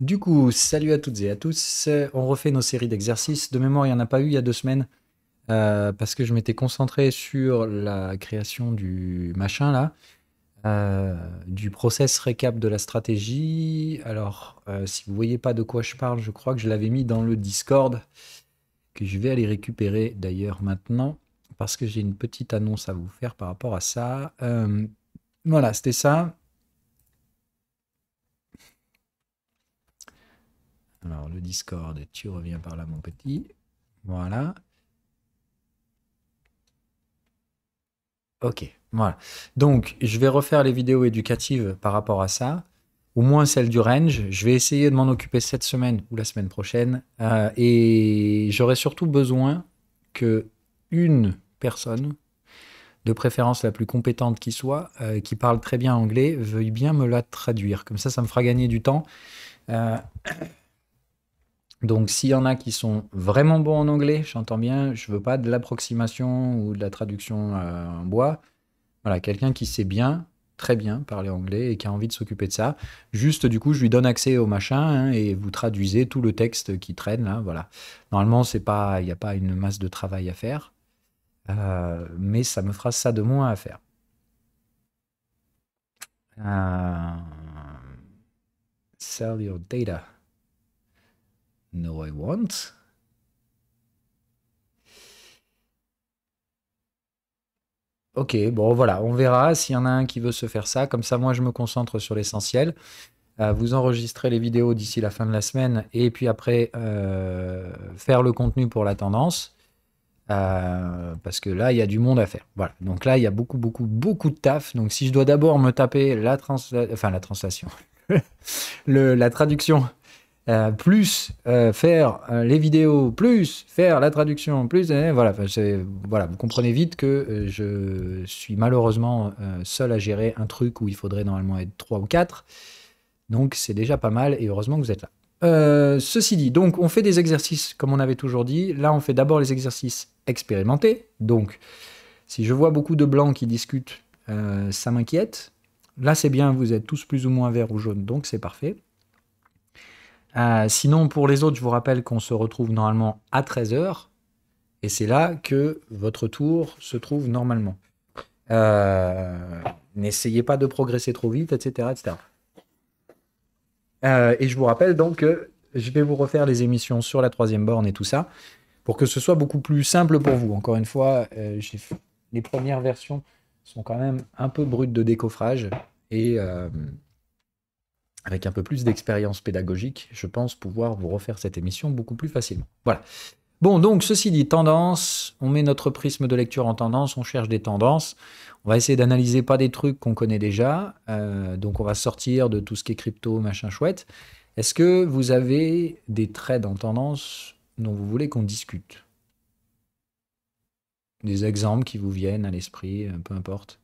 Du coup, salut à toutes et à tous. On refait nos séries d'exercices. De mémoire, il n'y en a pas eu il y a 2 semaines parce que je m'étais concentré sur la création du machin là, du process récap de la stratégie. Alors, si vous voyez pas de quoi je parle, je crois que je l'avais mis dans le Discord, que je vais aller récupérer d'ailleurs maintenant parce que j'ai une petite annonce à vous faire par rapport à ça. Voilà, c'était ça. Alors, le Discord, tu reviens par là, mon petit. Voilà. Ok, voilà. Donc, je vais refaire les vidéos éducatives par rapport à ça, au moins celle du range. Je vais essayer de m'en occuper cette semaine ou la semaine prochaine. Et j'aurai surtout besoin que une personne, de préférence la plus compétente qui soit, qui parle très bien anglais, veuille bien me la traduire. Comme ça me fera gagner du temps. Euh, donc, s'il y en a qui sont vraiment bons en anglais, j'entends bien, je veux pas de l'approximation ou de la traduction en bois. Voilà, quelqu'un qui sait bien, très bien parler anglais et qui a envie de s'occuper de ça. Juste, du coup, je lui donne accès au machin hein, et vous traduisez tout le texte qui traîne là. Voilà. Normalement, c'est pas, il n'y a pas une masse de travail à faire, mais ça me fera ça de moins à faire. Euh, Sell your data. No, I won't. Ok, bon voilà, on verra s'il y en a un qui veut se faire ça. Comme ça, moi, je me concentre sur l'essentiel. Vous enregistrez les vidéos d'ici la fin de la semaine et puis après faire le contenu pour la tendance. Parce que là, il y a du monde à faire. Voilà. Donc là, il y a beaucoup, beaucoup, beaucoup de taf. Donc si je dois d'abord me taper la translation, la traduction, plus faire les vidéos, plus faire la traduction, plus voilà, voilà, vous comprenez vite que je suis malheureusement seul à gérer un truc où il faudrait normalement être 3 ou 4. Donc c'est déjà pas mal et heureusement que vous êtes là. Ceci dit, donc on fait des exercices comme on avait toujours dit. Là, on fait d'abord les exercices expérimentés. Donc, si je vois beaucoup de blancs qui discutent, ça m'inquiète. Là, c'est bien, vous êtes tous plus ou moins verts ou jaunes, donc c'est parfait. Sinon, pour les autres, je vous rappelle qu'on se retrouve normalement à 13 h. Et c'est là que votre tour se trouve normalement. N'essayez pas de progresser trop vite, etc. etc. Et je vous rappelle donc que je vais vous refaire les émissions sur la troisième borne et tout ça, pour que ce soit beaucoup plus simple pour vous. Encore une fois, les premières versions sont quand même un peu brutes de décoffrage, et avec un peu plus d'expérience pédagogique, je pense pouvoir vous refaire cette émission beaucoup plus facilement. Voilà. Bon, donc ceci dit, tendance, on met notre prisme de lecture en tendance, on cherche des tendances, on va essayer d'analyser pas des trucs qu'on connaît déjà, donc on va sortir de tout ce qui est crypto, machin chouette. Est-ce que vous avez des trades en tendance dont vous voulez qu'on discute? Des exemples qui vous viennent à l'esprit, peu importe.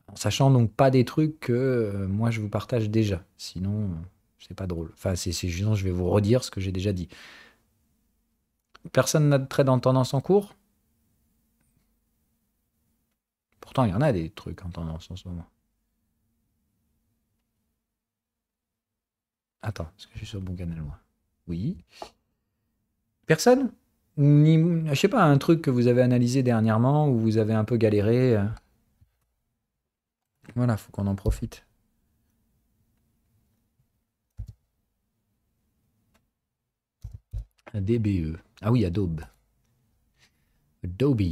En sachant donc pas des trucs que moi je vous partage déjà, sinon c'est pas drôle. Enfin, sinon je vais vous redire ce que j'ai déjà dit. Personne n'a de trade en tendance en cours? Pourtant, il y en a des trucs en tendance en ce moment. Attends, est-ce que je suis sur le bon canal, moi? Oui. Personne? Ni, je sais pas, un truc que vous avez analysé dernièrement où vous avez un peu galéré. Voilà, faut qu'on en profite. DBE. Ah oui, Adobe. Adobe.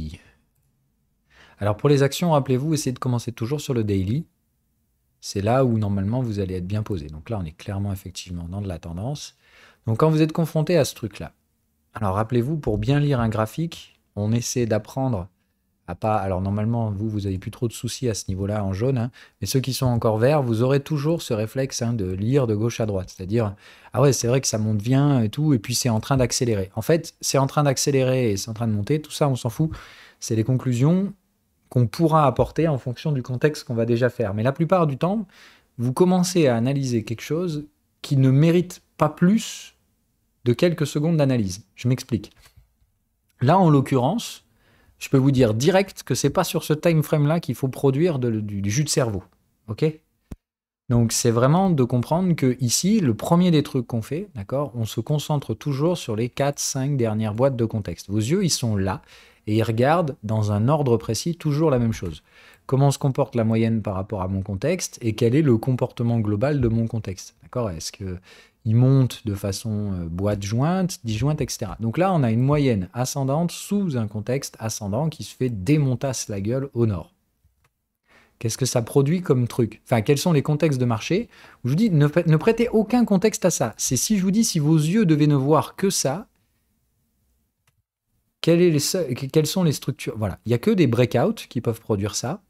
Alors pour les actions, rappelez-vous, essayez de commencer toujours sur le daily. C'est là où normalement vous allez être bien posé. Donc là, on est clairement effectivement dans de la tendance. Donc quand vous êtes confronté à ce truc-là, alors rappelez-vous, pour bien lire un graphique, on essaie d'apprendre à pas. Alors normalement, vous avez plus trop de soucis à ce niveau-là en jaune, hein, mais ceux qui sont encore verts, vous aurez toujours ce réflexe hein, de lire de gauche à droite. C'est-à-dire, ah ouais, c'est vrai que ça monte bien et tout, et puis c'est en train d'accélérer. En fait, c'est en train d'accélérer et c'est en train de monter, tout ça, on s'en fout. C'est les conclusions qu'on pourra apporter en fonction du contexte qu'on va déjà faire. Mais la plupart du temps, vous commencez à analyser quelque chose qui ne mérite pas plus de quelques secondes d'analyse. Je m'explique. Là, en l'occurrence, je peux vous dire direct que c'est pas sur ce time frame là qu'il faut produire du jus de cerveau. Ok? Donc, c'est vraiment de comprendre que ici, le premier des trucs qu'on fait, d'accord, on se concentre toujours sur les 4-5 dernières boîtes de contexte. Vos yeux, ils sont là et ils regardent dans un ordre précis toujours la même chose. Comment se comporte la moyenne par rapport à mon contexte et quel est le comportement global de mon contexte. D'accord? Est-ce qu'il monte de façon boîte jointe, disjointe, etc. Donc là, on a une moyenne ascendante sous un contexte ascendant qui se fait démontasse la gueule au nord. Qu'est-ce que ça produit comme truc? Enfin, quels sont les contextes de marché? Je vous dis, ne prêtez aucun contexte à ça. C'est si je vous dis, si vos yeux devaient ne voir que ça, quelles sont les structures? Voilà, il n'y a que des breakouts qui peuvent produire ça.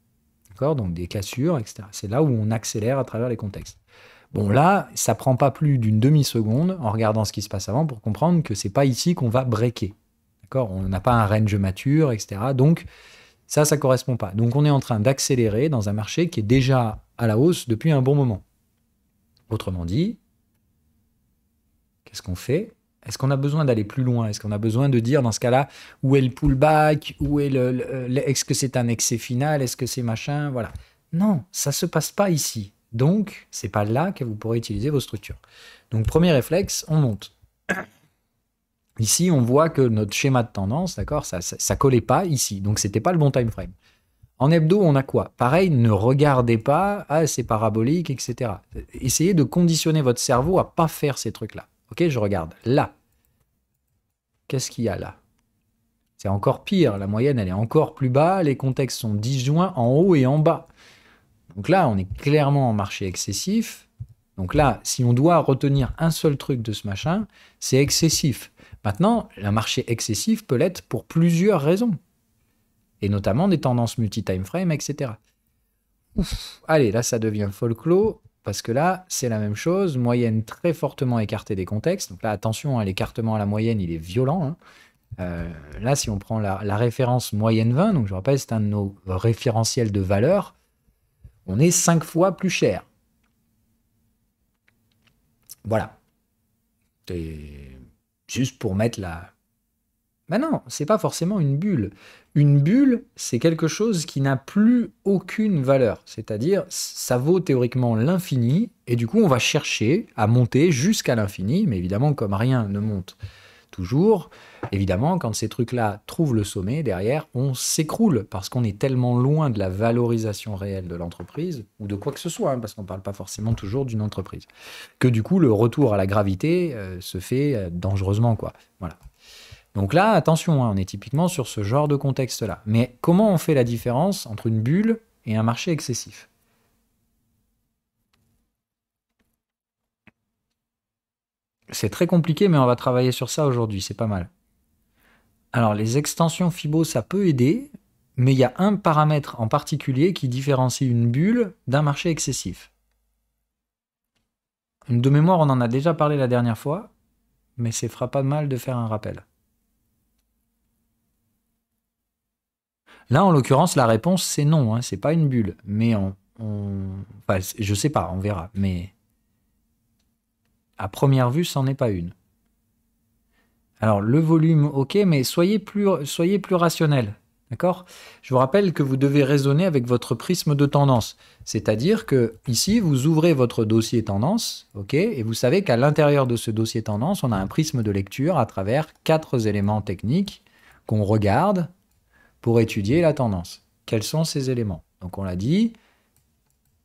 D'accord? Donc des cassures, etc. C'est là où on accélère à travers les contextes. Bon, là, ça prend pas plus d'une demi-seconde en regardant ce qui se passe avant pour comprendre que c'est pas ici qu'on va breaker. D'accord? On n'a pas un range mature, etc. Donc, ça correspond pas. Donc, on est en train d'accélérer dans un marché qui est déjà à la hausse depuis un bon moment. Autrement dit, qu'est-ce qu'on fait? Est-ce qu'on a besoin d'aller plus loin? Est-ce qu'on a besoin de dire, dans ce cas-là, où est le pullback? Où est est-ce que c'est un excès final? Est-ce que c'est machin? Voilà. Non, ça se passe pas ici. Donc, c'est pas là que vous pourrez utiliser vos structures. Donc, premier réflexe, on monte. Ici, on voit que notre schéma de tendance, d'accord, ça collait pas ici. Donc, c'était pas le bon time frame. En hebdo, on a quoi? Pareil, ne regardez pas, ah, c'est parabolique, etc. Essayez de conditionner votre cerveau à pas faire ces trucs-là. Ok, je regarde. Là. Qu'est-ce qu'il y a là? C'est encore pire. La moyenne, elle est encore plus bas. Les contextes sont disjoints en haut et en bas. Donc là, on est clairement en marché excessif. Donc là, si on doit retenir un seul truc de ce machin, c'est excessif. Maintenant, un marché excessif peut l'être pour plusieurs raisons. Et notamment des tendances multi-time frame, etc. Ouf. Allez, là, ça devient folklore. Parce que là, c'est la même chose. Moyenne très fortement écartée des contextes. Donc là, attention, hein, l'écartement à la moyenne, il est violent. Hein. Là, si on prend la référence moyenne 20, donc je rappelle, c'est un de nos référentiels de valeur, on est 5 fois plus cher. Voilà. C'est juste pour mettre la... Ben non, c'est pas forcément une bulle. Une bulle, c'est quelque chose qui n'a plus aucune valeur. C'est-à-dire, ça vaut théoriquement l'infini, et du coup, on va chercher à monter jusqu'à l'infini, mais évidemment, comme rien ne monte toujours, évidemment, quand ces trucs-là trouvent le sommet, derrière, on s'écroule, parce qu'on est tellement loin de la valorisation réelle de l'entreprise, ou de quoi que ce soit, hein, parce qu'on ne parle pas forcément toujours d'une entreprise, que du coup, le retour à la gravité se fait dangereusement, quoi. Voilà. Donc là, attention, hein, on est typiquement sur ce genre de contexte-là. Mais comment on fait la différence entre une bulle et un marché excessif? C'est très compliqué, mais on va travailler sur ça aujourd'hui, c'est pas mal. Alors, les extensions Fibo, ça peut aider, mais il y a un paramètre en particulier qui différencie une bulle d'un marché excessif. De mémoire, on en a déjà parlé la dernière fois, mais ça fera pas de mal de faire un rappel. Là, en l'occurrence, la réponse, c'est non. Hein, c'est pas une bulle. Mais enfin, je sais pas, on verra. Mais à première vue, c'en est pas une. Alors, le volume, ok, mais soyez plus rationnel. D'accord? Je vous rappelle que vous devez raisonner avec votre prisme de tendance. C'est-à-dire que ici, vous ouvrez votre dossier tendance, ok, et vous savez qu'à l'intérieur de ce dossier tendance, on a un prisme de lecture à travers 4 éléments techniques qu'on regarde pour étudier la tendance. Quels sont ces éléments? Donc on l'a dit,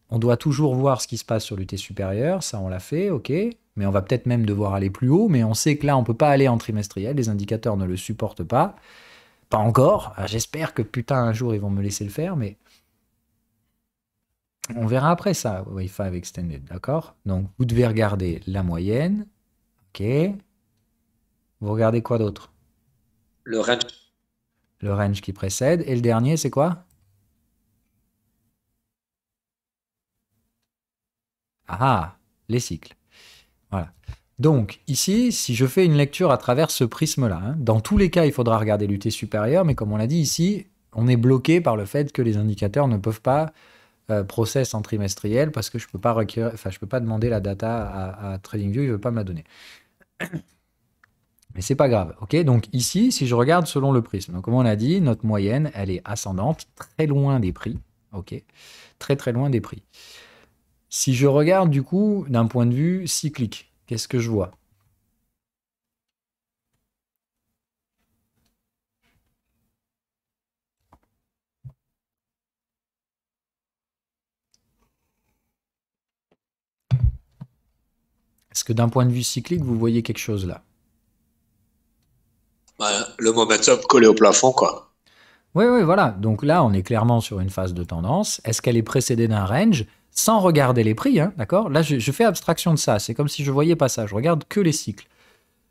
on doit toujours voir ce qui se passe sur l'UT supérieur, ça on l'a fait, ok, mais on va peut-être même devoir aller plus haut, mais on sait que là on ne peut pas aller en trimestriel, les indicateurs ne le supportent pas encore, j'espère que putain un jour ils vont me laisser le faire, mais on verra après ça, Wi-Fi Extended, d'accord? Donc vous devez regarder la moyenne, ok, vous regardez quoi d'autre? Le range. Le range qui précède, et le dernier c'est quoi? Ah, les cycles. Voilà. Donc, ici, si je fais une lecture à travers ce prisme-là, hein, dans tous les cas, il faudra regarder l'UT supérieur, mais comme on l'a dit ici, on est bloqué par le fait que les indicateurs ne peuvent pas process en trimestriel parce que je peux pas je peux pas demander la data à TradingView, il ne veut pas me la donner. Mais c'est pas grave, ok? Donc ici, si je regarde selon le prisme, donc comme on a dit, notre moyenne, elle est ascendante, très loin des prix, ok? Très très loin des prix. Si je regarde du coup d'un point de vue cyclique, qu'est-ce que je vois? Est-ce que d'un point de vue cyclique, vous voyez quelque chose là? Voilà, le momentum collé au plafond, quoi. Oui, oui, voilà. Donc là, on est clairement sur une phase de tendance. Est-ce qu'elle est précédée d'un range sans regarder les prix, hein, d'accord? Là, je fais abstraction de ça. C'est comme si je voyais pas ça. Je regarde que les cycles.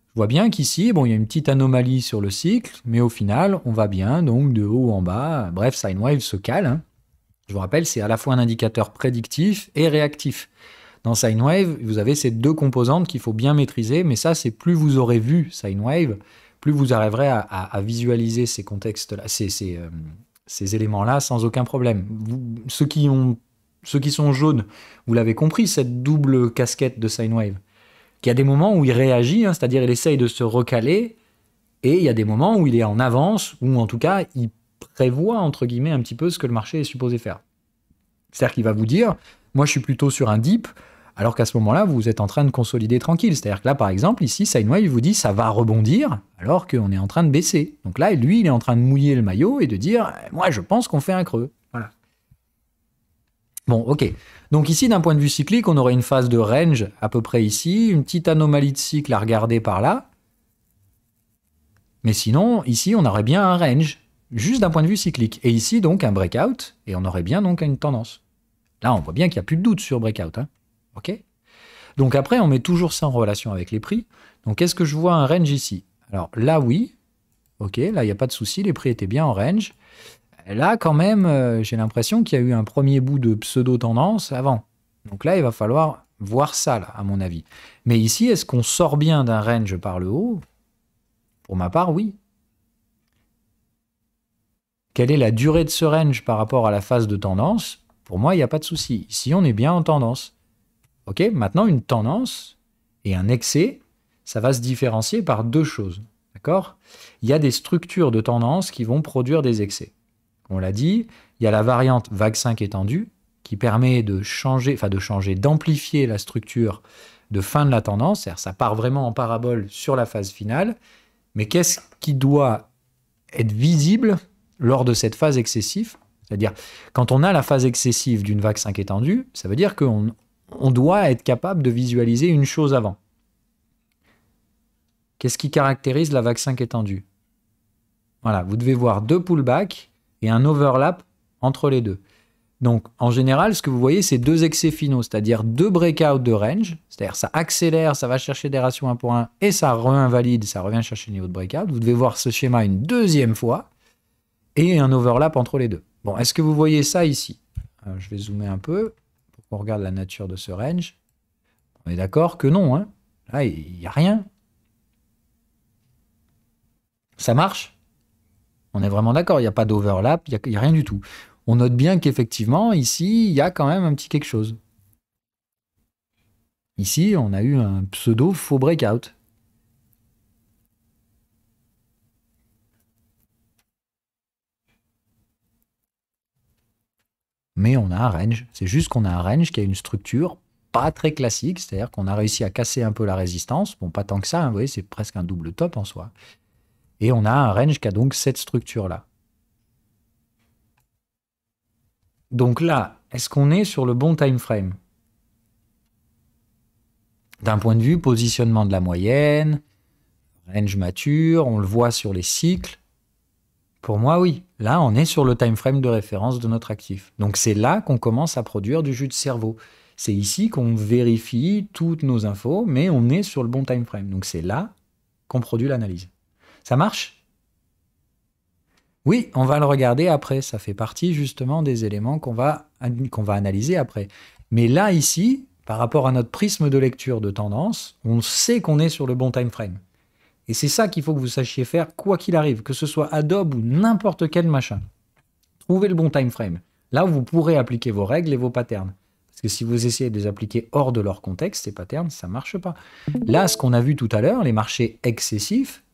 Je vois bien qu'ici, bon, il y a une petite anomalie sur le cycle, mais au final, on va bien, donc de haut en bas. Bref, sine wave se cale, hein. Je vous rappelle, c'est à la fois un indicateur prédictif et réactif. Dans sine wave, vous avez ces deux composantes qu'il faut bien maîtriser, mais ça, c'est plus vous aurez vu sine wave, plus vous arriverez à visualiser ces contextes-là, ces éléments-là sans aucun problème. Ceux qui sont jaunes, vous l'avez compris, cette double casquette de sine wave, qu'il y a des moments où il réagit, hein, c'est-à-dire il essaye de se recaler, et il y a des moments où il est en avance, ou en tout cas, il prévoit, entre guillemets, un petit peu ce que le marché est supposé faire. C'est-à-dire qu'il va vous dire, moi je suis plutôt sur un dip, alors qu'à ce moment-là, vous êtes en train de consolider tranquille. C'est-à-dire que là, par exemple, ici, Sidewave vous dit ça va rebondir, alors qu'on est en train de baisser. Donc là, lui, il est en train de mouiller le maillot et de dire, moi je pense qu'on fait un creux. Voilà. Bon, ok. Donc ici, d'un point de vue cyclique, on aurait une phase de range à peu près ici, une petite anomalie de cycle à regarder par là. Mais sinon, ici, on aurait bien un range, juste d'un point de vue cyclique. Et ici, donc, un breakout, et on aurait bien donc une tendance. Là, on voit bien qu'il n'y a plus de doute sur breakout. Hein. OK. Donc après, on met toujours ça en relation avec les prix. Donc est-ce que je vois un range ici? Alors là, oui. OK, là, il n'y a pas de souci, les prix étaient bien en range. Là, quand même, j'ai l'impression qu'il y a eu un premier bout de pseudo-tendance avant. Donc là, il va falloir voir ça, là, à mon avis. Mais ici, est-ce qu'on sort bien d'un range par le haut? Pour ma part, oui. Quelle est la durée de ce range par rapport à la phase de tendance? Pour moi, il n'y a pas de souci. Ici, on est bien en tendance. Ok, maintenant, une tendance et un excès, ça va se différencier par deux choses. D'accord? Il y a des structures de tendance qui vont produire des excès. On l'a dit, il y a la variante vague 5 étendue qui permet de changer, d'amplifier la structure de fin de la tendance. C'est-à-dire, ça part vraiment en parabole sur la phase finale. Mais qu'est-ce qui doit être visible lors de cette phase excessive? C'est-à-dire, quand on a la phase excessive d'une vague 5 étendue, ça veut dire qu'on doit être capable de visualiser une chose avant. Qu'est-ce qui caractérise la vague 5 étendue? Voilà, vous devez voir deux pullbacks et un overlap entre les deux. Donc, en général, ce que vous voyez, c'est deux excès finaux, c'est-à-dire deux breakouts de range, c'est-à-dire ça accélère, ça va chercher des ratios 1 pour 1 et ça réinvalide, ça revient chercher le niveau de breakout. Vous devez voir ce schéma une deuxième fois et un overlap entre les deux. Bon, est-ce que vous voyez ça ici? Je vais zoomer un peu pour qu'on regarde la nature de ce range. On est d'accord que non, hein? Là, il n'y a rien. Ça marche? On est vraiment d'accord, il n'y a pas d'overlap, il n'y a rien du tout. On note bien qu'effectivement, ici, il y a quand même un petit quelque chose. Ici, on a eu un pseudo faux breakout. Mais on a un range. C'est juste qu'on a un range qui a une structure pas très classique, c'est-à-dire qu'on a réussi à casser un peu la résistance. Bon, pas tant que ça, hein, vous voyez, c'est presque un double top en soi. Et on a un range qui a donc cette structure-là. Donc là, est-ce qu'on est sur le bon time frame? D'un point de vue positionnement de la moyenne, range mature, on le voit sur les cycles. Pour moi, oui. Là, on est sur le time frame de référence de notre actif. Donc c'est là qu'on commence à produire du jus de cerveau. C'est ici qu'on vérifie toutes nos infos, mais on est sur le bon time frame. Donc c'est là qu'on produit l'analyse. Ça marche? Oui, on va le regarder après. Ça fait partie justement des éléments qu'on va analyser après. Mais là, ici, par rapport à notre prisme de lecture de tendance, on sait qu'on est sur le bon time frame. Et c'est ça qu'il faut que vous sachiez faire, quoi qu'il arrive, que ce soit Adobe ou n'importe quel machin. Trouvez le bon time frame. Là où vous pourrez appliquer vos règles et vos patterns. Parce que si vous essayez de les appliquer hors de leur contexte, ces patterns, ça ne marche pas. Là, ce qu'on a vu tout à l'heure, les marchés excessifs,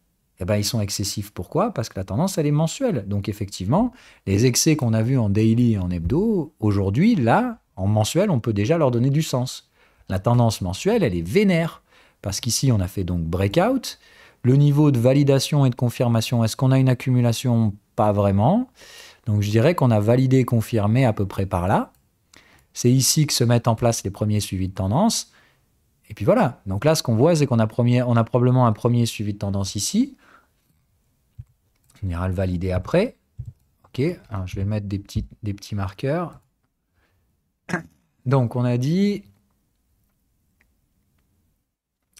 eh ben, ils sont excessifs. Pourquoi? Parce que la tendance, elle est mensuelle. Donc effectivement, les excès qu'on a vus en daily et en hebdo, aujourd'hui, là, En mensuel, on peut déjà leur donner du sens. La tendance mensuelle, elle est vénère. Parce qu'ici, on a fait donc breakout. Le niveau de validation et de confirmation, est-ce qu'on a une accumulation? Pas vraiment. Donc je dirais qu'on a validé et confirmé à peu près par là. C'est ici que se mettent en place les premiers suivis de tendance. Et puis voilà. Donc là, ce qu'on voit, c'est qu'on a, on a probablement un premier suivi de tendance ici. On ira le valider après. Ok, alors je vais mettre des petits marqueurs. Donc on a dit...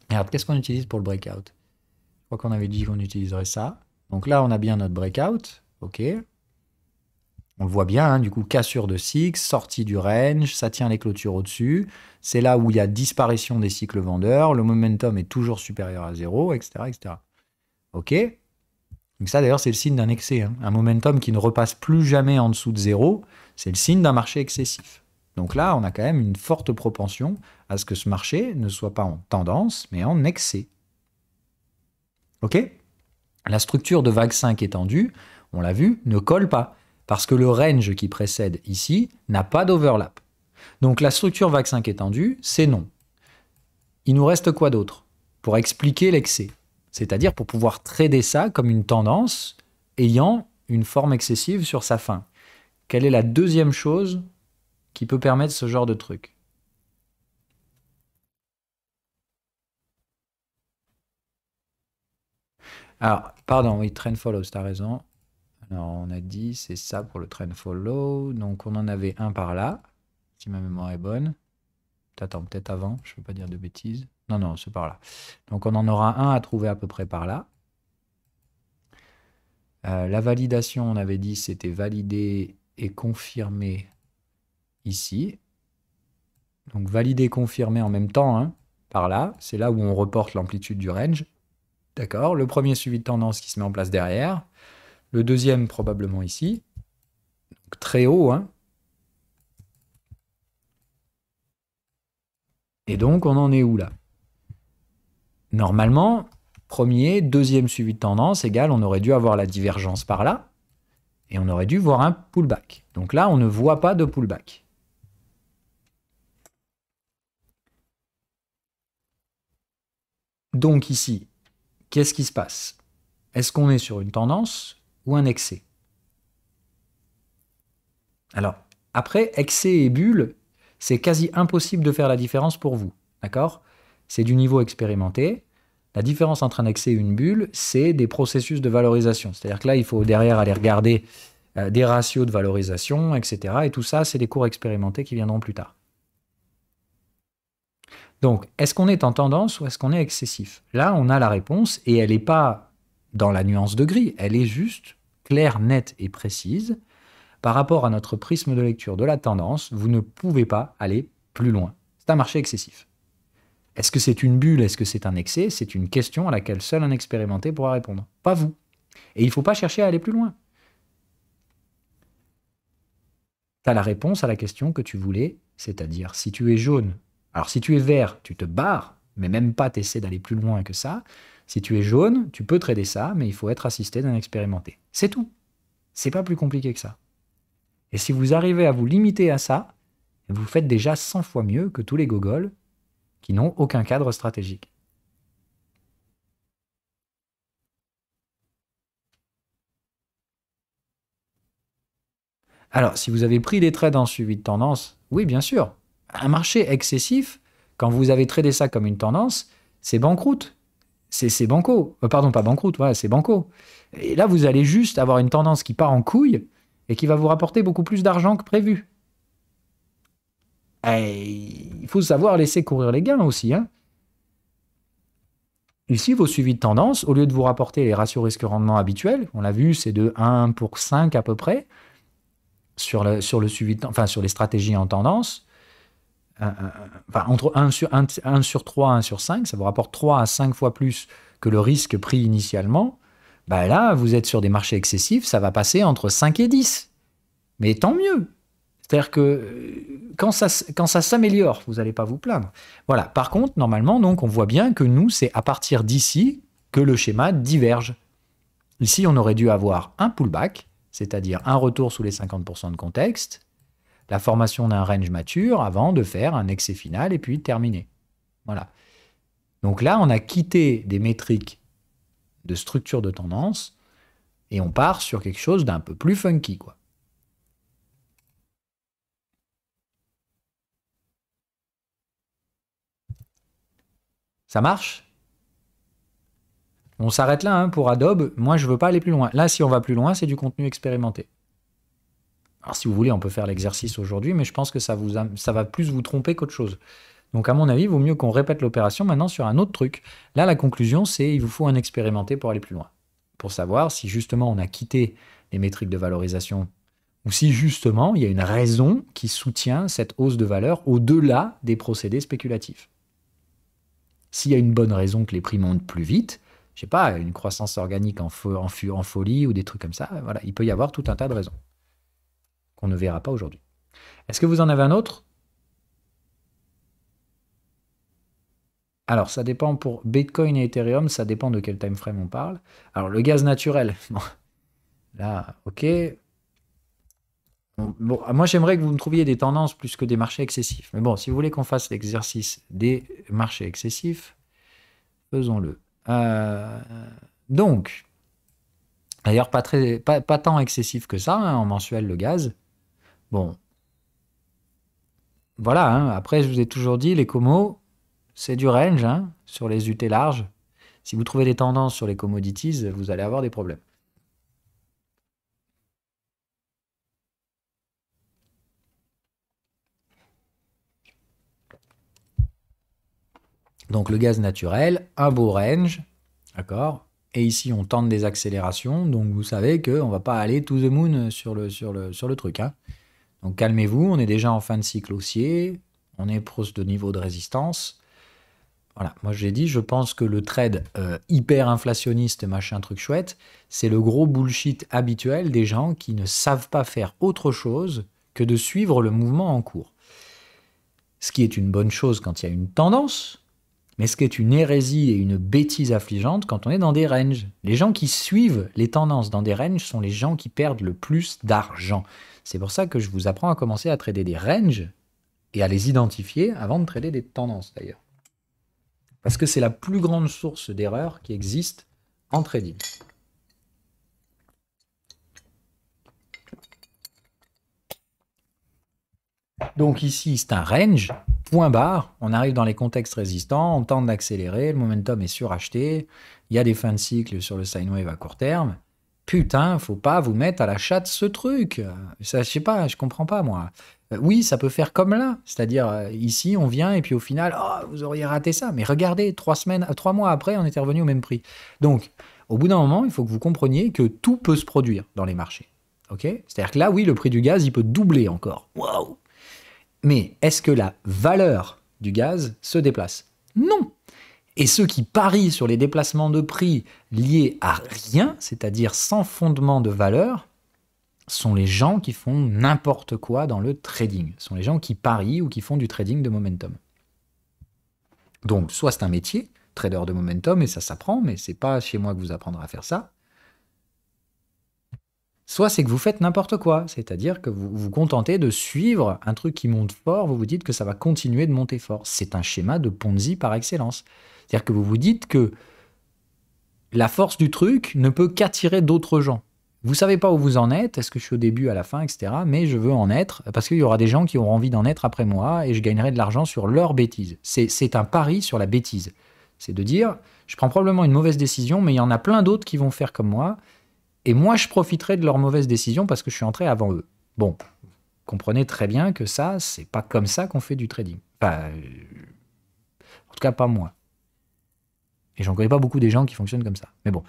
Regarde, qu'est-ce qu'on utilise pour le breakout? Je crois qu'on avait dit qu'on utiliserait ça. Donc là, on a bien notre breakout. Ok. On le voit bien, hein, du coup, cassure de cycle, sortie du range, ça tient les clôtures au-dessus. C'est là où il y a disparition des cycles vendeurs. Le momentum est toujours supérieur à 0, etc., etc. Ok. Donc ça, d'ailleurs, c'est le signe d'un excès. Hein. Un momentum qui ne repasse plus jamais en dessous de 0, c'est le signe d'un marché excessif. Donc là, on a quand même une forte propension à ce que ce marché ne soit pas en tendance, mais en excès. Ok? La structure de vague 5 étendue, on l'a vu, ne colle pas, parce que le range qui précède ici n'a pas d'overlap. Donc la structure vague 5 étendue, c'est non. Il nous reste quoi d'autre pour expliquer l'excès? C'est-à-dire pour pouvoir trader ça comme une tendance ayant une forme excessive sur sa fin. Quelle est la deuxième chose qui peut permettre ce genre de truc? Alors, pardon, oui, trend follow, tu as raison. Alors, on a dit, c'est ça pour le trend follow. Donc, on en avait un par là, si ma mémoire est bonne. Attends, peut-être avant, je ne veux pas dire de bêtises. Non, non, c'est par là. Donc, on en aura un à trouver à peu près par là. La validation, on avait dit, c'était validé et confirmé ici. Donc, validé, confirmé en même temps, hein, par là. C'est là où on reporte l'amplitude du range. D'accord. Le premier suivi de tendance qui se met en place derrière. Le deuxième, probablement ici. Donc, très haut, hein. Et donc, on en est où là? Normalement, premier, deuxième suivi de tendance égale, on aurait dû avoir la divergence par là. Et on aurait dû voir un pullback. Donc là, on ne voit pas de pullback. Donc ici, qu'est-ce qui se passe? Est-ce qu'on est sur une tendance ou un excès? Alors, après, excès et bulle, c'est quasi impossible de faire la différence pour vous. D'accord? C'est du niveau expérimenté. La différence entre un excès et une bulle, c'est des processus de valorisation. C'est-à-dire que là, il faut derrière aller regarder des ratios de valorisation, etc. Et tout ça, c'est des cours expérimentés qui viendront plus tard. Donc, est-ce qu'on est en tendance ou est-ce qu'on est excessif? Là, on a la réponse et elle n'est pas dans la nuance de gris. Elle est juste claire, nette et précise. Par rapport à notre prisme de lecture de la tendance, vous ne pouvez pas aller plus loin. C'est un marché excessif. Est-ce que c'est une bulle? Est-ce que c'est un excès? C'est une question à laquelle seul un expérimenté pourra répondre. Pas vous. Et il ne faut pas chercher à aller plus loin. Tu as la réponse à la question que tu voulais, c'est-à-dire si tu es jaune. Alors si tu es vert, tu te barres, mais même pas t'essaies d'aller plus loin que ça. Si tu es jaune, tu peux trader ça, mais il faut être assisté d'un expérimenté. C'est tout. C'est pas plus compliqué que ça. Et si vous arrivez à vous limiter à ça, vous faites déjà 100 fois mieux que tous les gogols qui n'ont aucun cadre stratégique. Alors, si vous avez pris des trades en suivi de tendance, oui, bien sûr. Un marché excessif, quand vous avez tradé ça comme une tendance, c'est banqueroute. C'est banco. Pardon, pas banqueroute, ouais, c'est banco. Et là, vous allez juste avoir une tendance qui part en couille et qui va vous rapporter beaucoup plus d'argent que prévu. Et il faut savoir laisser courir les gains aussi. Hein. Ici, vos suivis de tendance, au lieu de vous rapporter les ratios risque-rendement habituels, on l'a vu, c'est de 1 pour 5 à peu près, sur le suivi enfin, sur les stratégies en tendance, enfin, entre 1 sur 3 et 1 sur 5, ça vous rapporte 3 à 5 fois plus que le risque pris initialement. Ben là, vous êtes sur des marchés excessifs, ça va passer entre 5 et 10. Mais tant mieux. C'est-à-dire que quand ça s'améliore, vous n'allez pas vous plaindre. Voilà. Par contre, normalement, donc, on voit bien que nous, c'est à partir d'ici que le schéma diverge. Ici, on aurait dû avoir un pullback, c'est-à-dire un retour sous les 50% de contexte, la formation d'un range mature avant de faire un excès final et puis terminer. Voilà. Donc là, on a quitté des métriques de structure de tendance et on part sur quelque chose d'un peu plus funky, quoi. Ça marche? On s'arrête là hein, pour Adobe. Moi, je veux pas aller plus loin. Là, si on va plus loin, c'est du contenu expérimenté. Alors, si vous voulez, on peut faire l'exercice aujourd'hui, mais je pense que ça va plus vous tromper qu'autre chose. Donc, à mon avis, il vaut mieux qu'on répète l'opération maintenant sur un autre truc. Là, la conclusion, c'est il vous faut un expérimenté pour aller plus loin. Pour savoir si justement on a quitté les métriques de valorisation ou si justement il y a une raison qui soutient cette hausse de valeur au-delà des procédés spéculatifs. S'il y a une bonne raison que les prix montent plus vite, je sais pas, une croissance organique en folie ou des trucs comme ça, voilà, il peut y avoir tout un tas de raisons qu'on ne verra pas aujourd'hui. Est-ce que vous en avez un autre? Alors, ça dépend pour Bitcoin et Ethereum, ça dépend de quel time frame on parle. Alors, le gaz naturel, bon, là, ok. Bon, moi, j'aimerais que vous me trouviez des tendances plus que des marchés excessifs. Mais bon, si vous voulez qu'on fasse l'exercice des marchés excessifs, faisons-le. Donc, d'ailleurs, pas tant excessif que ça, hein, en mensuel, le gaz. Bon, voilà, hein, après, je vous ai toujours dit, les comos, c'est du range hein, sur les UT larges. Si vous trouvez des tendances sur les commodities, vous allez avoir des problèmes. Donc le gaz naturel, un beau range, d'accord. Et ici, on tente des accélérations, donc vous savez qu'on ne va pas aller to the moon sur le truc. Hein. Donc calmez-vous, on est déjà en fin de cycle haussier, on est proche de niveau de résistance. Voilà, moi j'ai dit, je pense que le trade hyper inflationniste, machin truc chouette, c'est le gros bullshit habituel des gens qui ne savent pas faire autre chose que de suivre le mouvement en cours. Ce qui est une bonne chose quand il y a une tendance, mais ce qui est une hérésie et une bêtise affligeante quand on est dans des ranges. Les gens qui suivent les tendances dans des ranges sont les gens qui perdent le plus d'argent. C'est pour ça que je vous apprends à commencer à trader des ranges et à les identifier avant de trader des tendances d'ailleurs. Parce que c'est la plus grande source d'erreur qui existe en trading. Donc ici, c'est un range, point barre. On arrive dans les contextes résistants, on tente d'accélérer, le momentum est suracheté, il y a des fins de cycle sur le sine wave à court terme. Putain, faut pas vous mettre à la chatte ce truc. Ça, je sais pas, je comprends pas moi. Oui, ça peut faire comme là, c'est-à-dire ici on vient et puis au final, oh, vous auriez raté ça. Mais regardez, 3 mois après, on était revenu au même prix. Donc, au bout d'un moment, il faut que vous compreniez que tout peut se produire dans les marchés. Ok ? C'est-à-dire que là, oui, le prix du gaz, il peut doubler encore. Waouh ! Mais est-ce que la valeur du gaz se déplace? Non. Et ceux qui parient sur les déplacements de prix liés à rien, c'est-à-dire sans fondement de valeur, sont les gens qui font n'importe quoi dans le trading. Ce sont les gens qui parient ou qui font du trading de momentum. Donc, soit c'est un métier, trader de momentum, et ça s'apprend, mais c'est pas chez moi que vous apprendrez à faire ça. Soit c'est que vous faites n'importe quoi, c'est-à-dire que vous vous contentez de suivre un truc qui monte fort, vous vous dites que ça va continuer de monter fort. C'est un schéma de Ponzi par excellence. C'est-à-dire que vous vous dites que la force du truc ne peut qu'attirer d'autres gens. Vous savez pas où vous en êtes, est-ce que je suis au début, à la fin, etc. Mais je veux en être, parce qu'il y aura des gens qui auront envie d'en être après moi, et je gagnerai de l'argent sur leur bêtise. C'est un pari sur la bêtise. C'est de dire, je prends probablement une mauvaise décision, mais il y en a plein d'autres qui vont faire comme moi, et moi, je profiterai de leur mauvaise décision parce que je suis entré avant eux. Bon, comprenez très bien que ça, c'est pas comme ça qu'on fait du trading. Enfin, en tout cas, pas moi. Et j'en connais pas beaucoup des gens qui fonctionnent comme ça. Mais bon.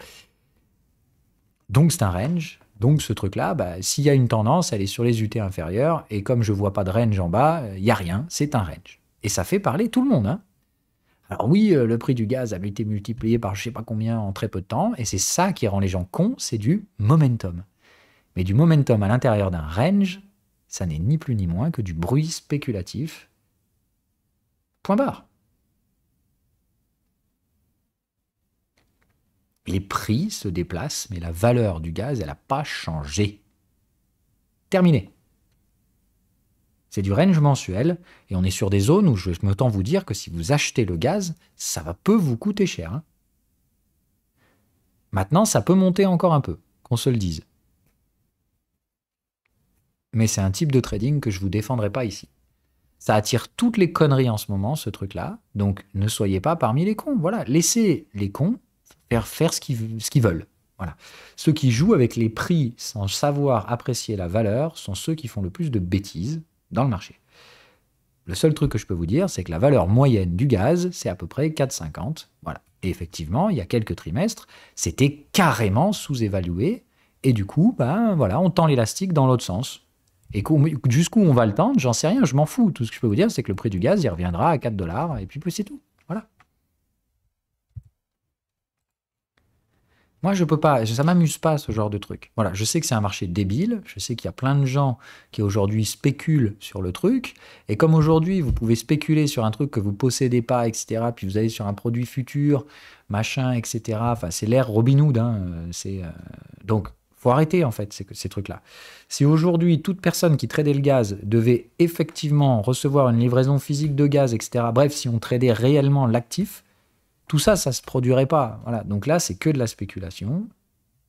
Donc, c'est un range. Donc, ce truc-là, s'il y a une tendance, elle est sur les UT inférieures. Et comme je vois pas de range en bas, il n'y a rien. C'est un range. Et ça fait parler tout le monde, hein. Alors oui, le prix du gaz a été multiplié par je sais pas combien en très peu de temps, et c'est ça qui rend les gens cons, c'est du momentum. Mais du momentum à l'intérieur d'un range, ça n'est ni plus ni moins que du bruit spéculatif. Point barre. Les prix se déplacent, mais la valeur du gaz, elle n'a pas changé. Terminé. C'est du range mensuel, et on est sur des zones où je me tends vous dire que si vous achetez le gaz, peut vous coûter cher. Hein. Maintenant, ça peut monter encore un peu, qu'on se le dise. Mais c'est un type de trading que je ne vous défendrai pas ici. Ça attire toutes les conneries en ce moment, ce truc-là. Donc, ne soyez pas parmi les cons. Voilà, laissez les cons faire ce qu'ils veulent. Voilà. Ceux qui jouent avec les prix sans savoir apprécier la valeur sont ceux qui font le plus de bêtises dans le marché. Le seul truc que je peux vous dire, c'est que la valeur moyenne du gaz, c'est à peu près 4,50. Voilà. Et effectivement, il y a quelques trimestres, c'était carrément sous-évalué. Et du coup, ben, voilà, on tend l'élastique dans l'autre sens. Et jusqu'où on va le tendre, j'en sais rien, je m'en fous. Tout ce que je peux vous dire, c'est que le prix du gaz, il reviendra à 4 $, et puis c'est tout. Voilà. Moi, je peux pas, ça m'amuse pas ce genre de truc. Voilà, je sais que c'est un marché débile, je sais qu'il y a plein de gens qui aujourd'hui spéculent sur le truc, et comme aujourd'hui, vous pouvez spéculer sur un truc que vous possédez pas, etc., puis vous allez sur un produit futur, machin, etc., enfin, c'est l'ère Robin Hood, hein, donc, faut arrêter, en fait, ces trucs-là. Si aujourd'hui, toute personne qui tradait le gaz devait effectivement recevoir une livraison physique de gaz, etc., bref, si on tradait réellement l'actif, tout ça, ça ne se produirait pas. Voilà. Donc là, c'est que de la spéculation.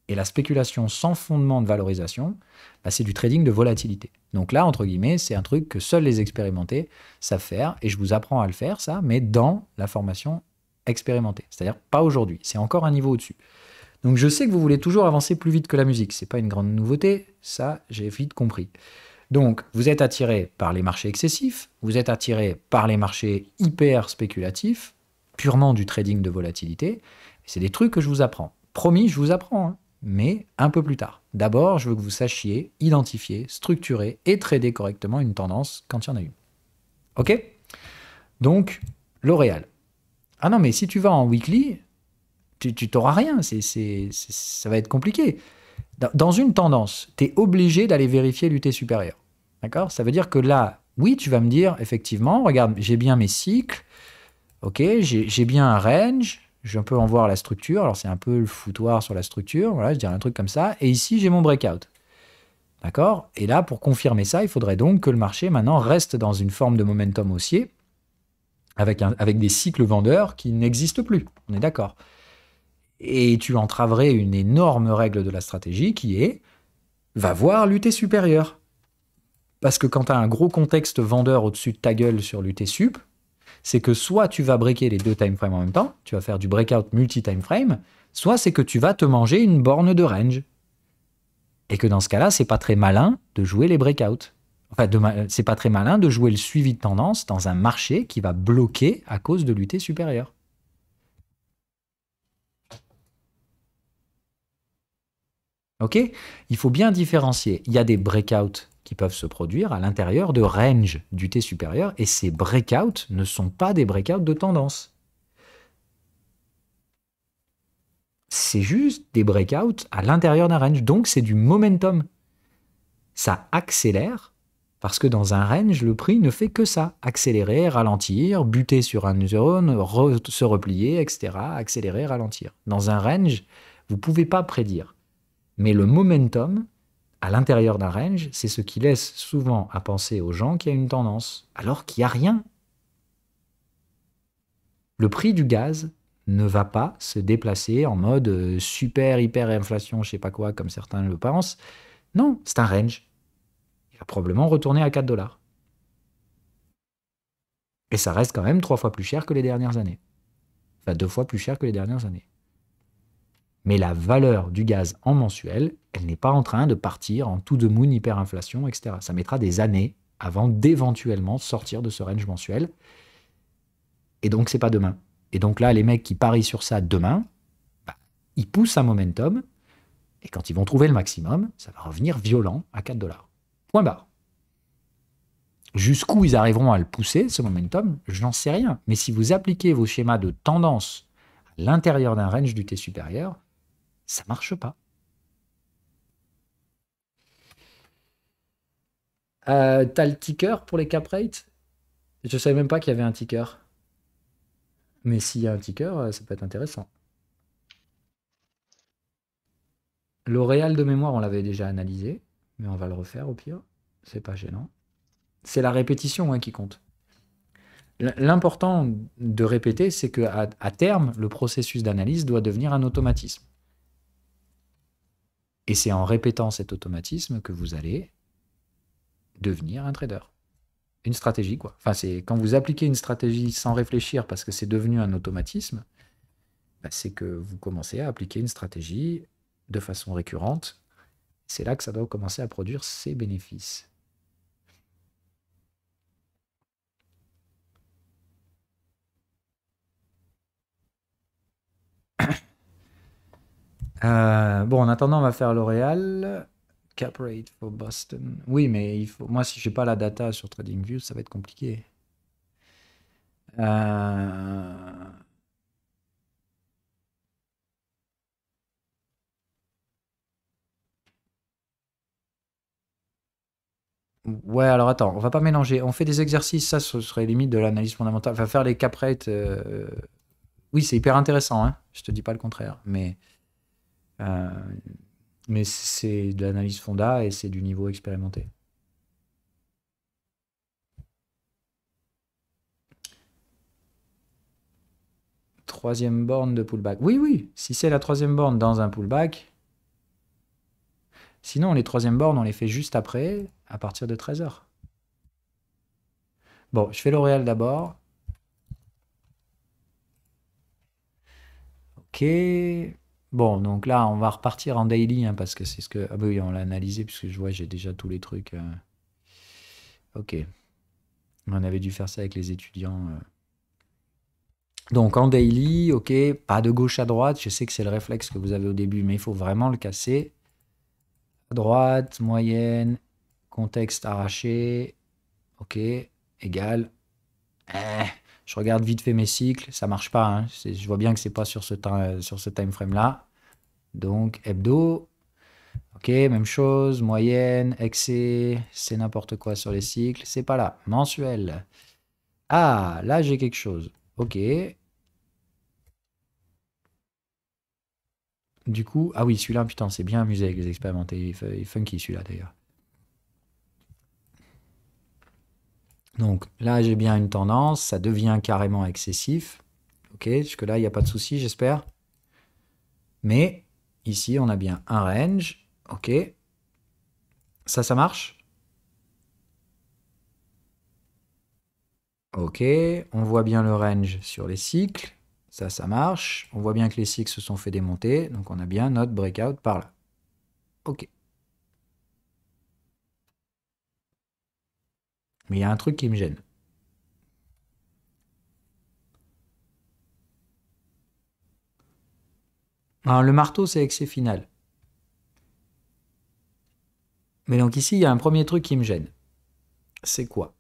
Et la spéculation sans fondement de valorisation, bah, c'est du trading de volatilité. Donc là, entre guillemets, c'est un truc que seuls les expérimentés savent faire. Et je vous apprends à le faire, ça, mais dans la formation expérimentée. C'est-à-dire pas aujourd'hui. C'est encore un niveau au-dessus. Donc je sais que vous voulez toujours avancer plus vite que la musique. C'est pas une grande nouveauté. Ça, j'ai vite compris. Donc, vous êtes attiré par les marchés excessifs. Vous êtes attiré par les marchés hyper spéculatifs, purement du trading de volatilité. C'est des trucs que je vous apprends. Promis, je vous apprends, hein, mais un peu plus tard. D'abord, je veux que vous sachiez identifier, structurer et trader correctement une tendance quand il y en a une. Ok? Donc, L'Oréal. Ah non, mais si tu vas en weekly, tu t'auras rien. Ça va être compliqué. Dans une tendance, tu es obligé d'aller vérifier l'UT supérieur. D'accord? Ça veut dire que là, oui, tu vas me dire, effectivement, regarde, j'ai bien mes cycles. Ok, j'ai bien un range, je peux en voir la structure, alors c'est un peu le foutoir sur la structure, voilà, je dirais un truc comme ça, et ici j'ai mon breakout. D'accord? Et là, pour confirmer ça, il faudrait donc que le marché maintenant reste dans une forme de momentum haussier, avec des cycles vendeurs qui n'existent plus, on est d'accord. Et tu entraverais une énorme règle de la stratégie qui est, va voir l'UT supérieur. Parce que quand tu as un gros contexte vendeur au-dessus de ta gueule sur l'UT sup, c'est que soit tu vas breaker les deux time frames en même temps, tu vas faire du breakout multi-time frame, soit c'est que tu vas te manger une borne de range. Et que dans ce cas-là, c'est pas très malin de jouer les breakouts. Enfin, c'est pas très malin de jouer le suivi de tendance dans un marché qui va bloquer à cause de l'UT supérieur. Ok? Il faut bien différencier. Il y a des breakouts qui peuvent se produire à l'intérieur de range d'UT supérieur, et ces breakouts ne sont pas des breakouts de tendance. C'est juste des breakouts à l'intérieur d'un range, donc c'est du momentum. Ça accélère, parce que dans un range, le prix ne fait que ça, accélérer, ralentir, buter sur une zone, se replier, etc., accélérer, ralentir. Dans un range, vous ne pouvez pas prédire. Mais le momentum, à l'intérieur d'un range, c'est ce qui laisse souvent à penser aux gens qu'il y a une tendance, alors qu'il n'y a rien. Le prix du gaz ne va pas se déplacer en mode super hyper inflation, je sais pas quoi, comme certains le pensent. Non, c'est un range. Il va probablement retourner à 4 $. Et ça reste quand même 3 fois plus cher que les dernières années. Enfin, 2 fois plus cher que les dernières années. Mais la valeur du gaz en mensuel, elle n'est pas en train de partir en tout de moon hyperinflation, etc. Ça mettra des années avant d'éventuellement sortir de ce range mensuel. Et donc, c'est pas demain. Et donc là, les mecs qui parient sur ça demain, bah, ils poussent un momentum. Et quand ils vont trouver le maximum, ça va revenir violent à 4 $. Point barre. Jusqu'où ils arriveront à le pousser, ce momentum, je n'en sais rien. Mais si vous appliquez vos schémas de tendance à l'intérieur d'un range du T supérieur, ça ne marche pas. T'as le ticker pour les cap rates? Je ne savais même pas qu'il y avait un ticker. Mais s'il y a un ticker, ça peut être intéressant. L'Oréal de mémoire, on l'avait déjà analysé, mais on va le refaire au pire. C'est pas gênant. C'est la répétition qui compte. L'important de répéter, c'est qu'à terme, le processus d'analyse doit devenir un automatisme. Et c'est en répétant cet automatisme que vous allez devenir un trader. Une stratégie, quoi. Enfin, c'est quand vous appliquez une stratégie sans réfléchir parce que c'est devenu un automatisme, c'est que vous commencez à appliquer une stratégie de façon récurrente. C'est là que ça doit commencer à produire ses bénéfices. Bon, en attendant, on va faire L'Oréal. Cap rate for Boston. Oui, mais il faut... moi, si je n'ai pas la data sur TradingView, ça va être compliqué. Ouais, alors attends, on va pas mélanger. On fait des exercices, ça, ce serait limite de l'analyse fondamentale. Enfin, faire les cap rates, oui, c'est hyper intéressant, hein. Je te dis pas le contraire, mais c'est de l'analyse fonda et c'est du niveau expérimenté. Troisième borne de pullback. Oui, oui, si c'est la troisième borne dans un pullback. Sinon, les troisièmes bornes, on les fait juste après, à partir de 13h. Bon, je fais L'Oréal d'abord. Ok. Bon, donc là, on va repartir en daily, parce que c'est ce que... Ah bah oui, on l'a analysé, puisque je vois, j'ai déjà tous les trucs. Ok. On avait dû faire ça avec les étudiants. Donc en daily, ok, pas de gauche à droite. Je sais que c'est le réflexe que vous avez au début, mais il faut vraiment le casser. À droite, moyenne, contexte arraché. Ok, égal. Je regarde vite fait mes cycles, ça marche pas. Hein. Je vois bien que c'est pas sur ce time frame là. Donc hebdo. Ok, même chose, moyenne, excès, c'est n'importe quoi sur les cycles, c'est pas là. Mensuel. Ah, là j'ai quelque chose. Ok. Du coup, ah oui, celui-là, putain, c'est bien amusé avec les expérimentés. Il est funky celui-là d'ailleurs. Donc là, j'ai bien une tendance, ça devient carrément excessif. Ok, jusque-là, il n'y a pas de souci, j'espère. Mais ici, on a bien un range. Ok. Ça marche? Ok, on voit bien le range sur les cycles. Ça marche. On voit bien que les cycles se sont fait démonter. Donc on a bien notre breakout par là. Ok. Mais il y a un truc qui me gêne. Alors, le marteau, c'est excès final. Mais donc ici, il y a un premier truc qui me gêne. C'est quoi?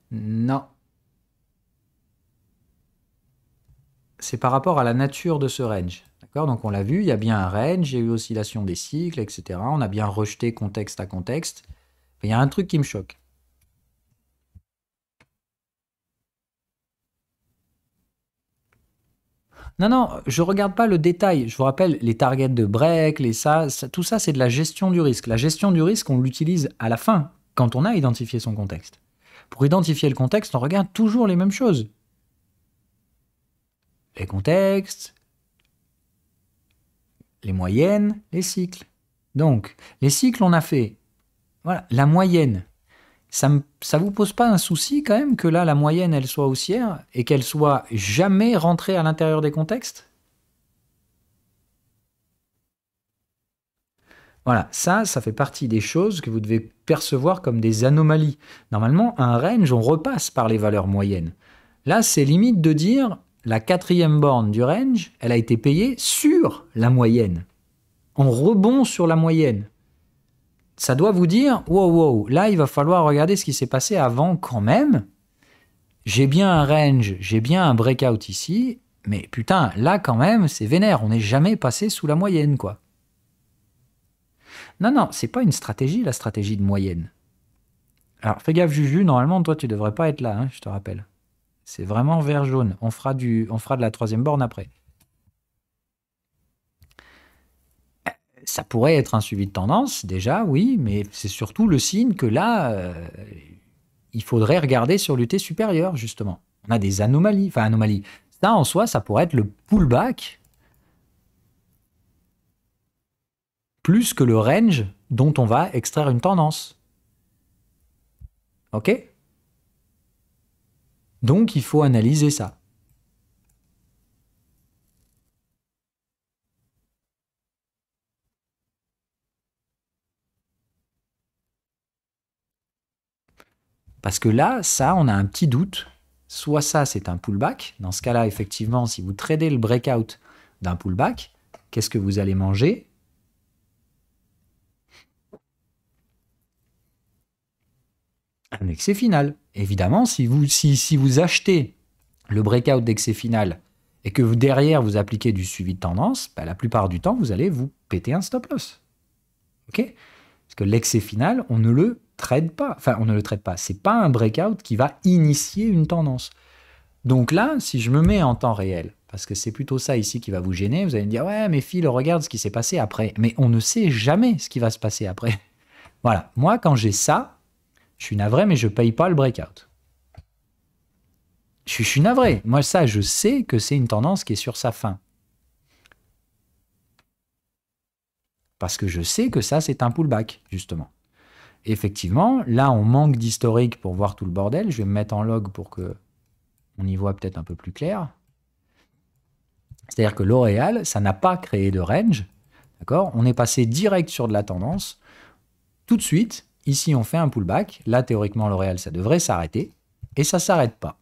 Non. C'est par rapport à la nature de ce range. D'accord? Donc on l'a vu, il y a bien un range, il y a eu oscillation des cycles, etc. On a bien rejeté contexte à contexte. Mais il y a un truc qui me choque. Non, non, je ne regarde pas le détail. Je vous rappelle, les targets de break, tout ça, c'est de la gestion du risque. La gestion du risque, on l'utilise à la fin, quand on a identifié son contexte. Pour identifier le contexte, on regarde toujours les mêmes choses. Les contextes, les moyennes, les cycles. Donc, les cycles, on a fait. Voilà, la moyenne. Ça vous pose pas un souci quand même que là, la moyenne, elle soit haussière et qu'elle soit jamais rentrée à l'intérieur des contextes? Voilà, ça fait partie des choses que vous devez percevoir comme des anomalies. Normalement, un range, on repasse par les valeurs moyennes. Là, c'est limite de dire la quatrième borne du range, elle a été payée sur la moyenne. On rebond sur la moyenne. Ça doit vous dire, wow, là, il va falloir regarder ce qui s'est passé avant quand même. J'ai bien un range, j'ai bien un breakout ici, mais putain, là quand même, c'est vénère. On n'est jamais passé sous la moyenne, quoi. Non, c'est pas une stratégie, la stratégie de moyenne. Alors, fais gaffe, Juju, normalement, toi, tu devrais pas être là, hein, je te rappelle. C'est vraiment vert jaune. On fera de la troisième borne après. Ça pourrait être un suivi de tendance, déjà, oui, mais c'est surtout le signe que là, il faudrait regarder sur l'UT supérieur, justement. On a des anomalies. Enfin, anomalies. Ça, en soi, ça pourrait être le pullback plus que le range dont on va extraire une tendance. OK? Donc, il faut analyser ça. Parce que là, ça, on a un petit doute. Soit ça, c'est un pullback. Dans ce cas-là, effectivement, si vous tradez le breakout d'un pullback, qu'est-ce que vous allez manger? Un excès final. Évidemment, si vous achetez le breakout d'excès final et que vous, derrière, vous appliquez du suivi de tendance, bah, la plupart du temps, vous allez vous péter un stop loss. OK? Parce que l'excès final, on ne le trade pas. Enfin, on ne le trade pas. C'est pas un breakout qui va initier une tendance. Donc là, si je me mets en temps réel, parce que c'est plutôt ça ici qui va vous gêner, vous allez me dire, ouais, mais Phil, regarde ce qui s'est passé après. Mais on ne sait jamais ce qui va se passer après. Voilà. Moi, quand j'ai ça, je suis navré, mais je paye pas le breakout. Je suis navré. Moi, ça, je sais que c'est une tendance qui est sur sa fin. Parce que je sais que ça, c'est un pullback, justement. Effectivement, là, on manque d'historique pour voir tout le bordel. Je vais me mettre en log pour que on y voit peut-être un peu plus clair. C'est-à-dire que L'Oréal, ça n'a pas créé de range. D'accord ? On est passé direct sur de la tendance. Tout de suite, ici, on fait un pullback. Là, théoriquement, L'Oréal, ça devrait s'arrêter. Et ça ne s'arrête pas.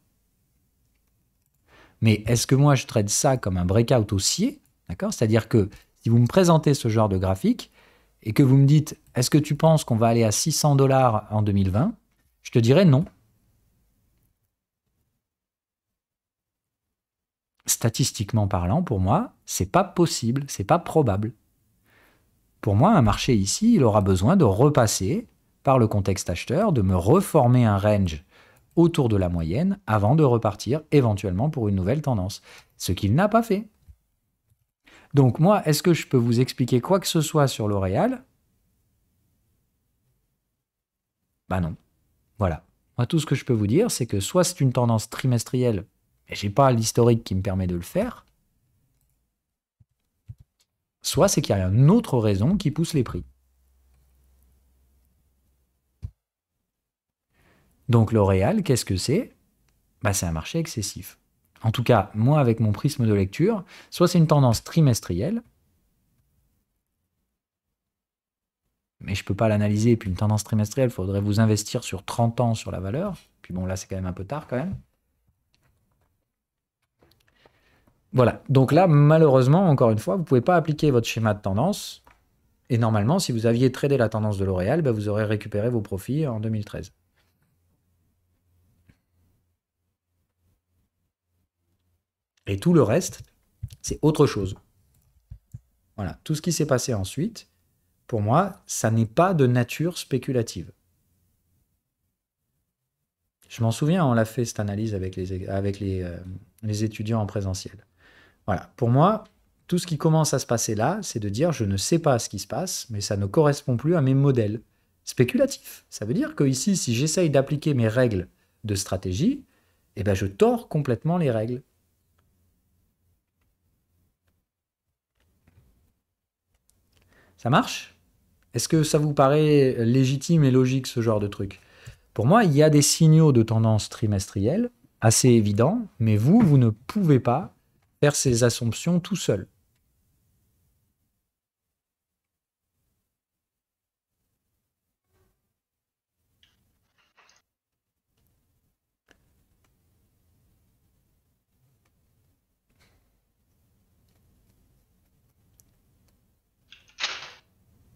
Mais est-ce que moi, je traite ça comme un breakout haussier ? D'accord ? C'est-à-dire que si vous me présentez ce genre de graphique et que vous me dites, est-ce que tu penses qu'on va aller à 600 $ en 2020 ? Je te dirais non. Statistiquement parlant, pour moi, c'est pas possible, c'est pas probable. Pour moi, un marché ici, il aura besoin de repasser par le contexte acheteur, de me reformer un range autour de la moyenne avant de repartir éventuellement pour une nouvelle tendance. Ce qu'il n'a pas fait. Donc moi, est-ce que je peux vous expliquer quoi que ce soit sur L'Oréal ? Bah non. Voilà. Moi, tout ce que je peux vous dire, c'est que soit c'est une tendance trimestrielle, et j'ai pas l'historique qui me permet de le faire, soit c'est qu'il y a une autre raison qui pousse les prix. Donc L'Oréal, qu'est-ce que c'est ? Bah, c'est un marché excessif. En tout cas, moi, avec mon prisme de lecture, soit c'est une tendance trimestrielle, mais je ne peux pas l'analyser, et puis une tendance trimestrielle, il faudrait vous investir sur 30 ans sur la valeur. Puis bon, là, c'est quand même un peu tard quand même. Voilà, donc là, malheureusement, encore une fois, vous ne pouvez pas appliquer votre schéma de tendance. Et normalement, si vous aviez tradé la tendance de L'Oréal, bah, vous aurez récupéré vos profits en 2013. Et tout le reste, c'est autre chose. Voilà, tout ce qui s'est passé ensuite, pour moi, ça n'est pas de nature spéculative. Je m'en souviens, on l'a fait cette analyse avec les étudiants en présentiel. Voilà, pour moi, tout ce qui commence à se passer là, c'est de dire je ne sais pas ce qui se passe, mais ça ne correspond plus à mes modèles spéculatifs. Ça veut dire que ici, si j'essaye d'appliquer mes règles de stratégie, eh ben je tords complètement les règles. Ça marche ? Est-ce que ça vous paraît légitime et logique ce genre de truc ? Pour moi, il y a des signaux de tendance trimestrielle assez évidents, mais vous ne pouvez pas faire ces assumptions tout seul.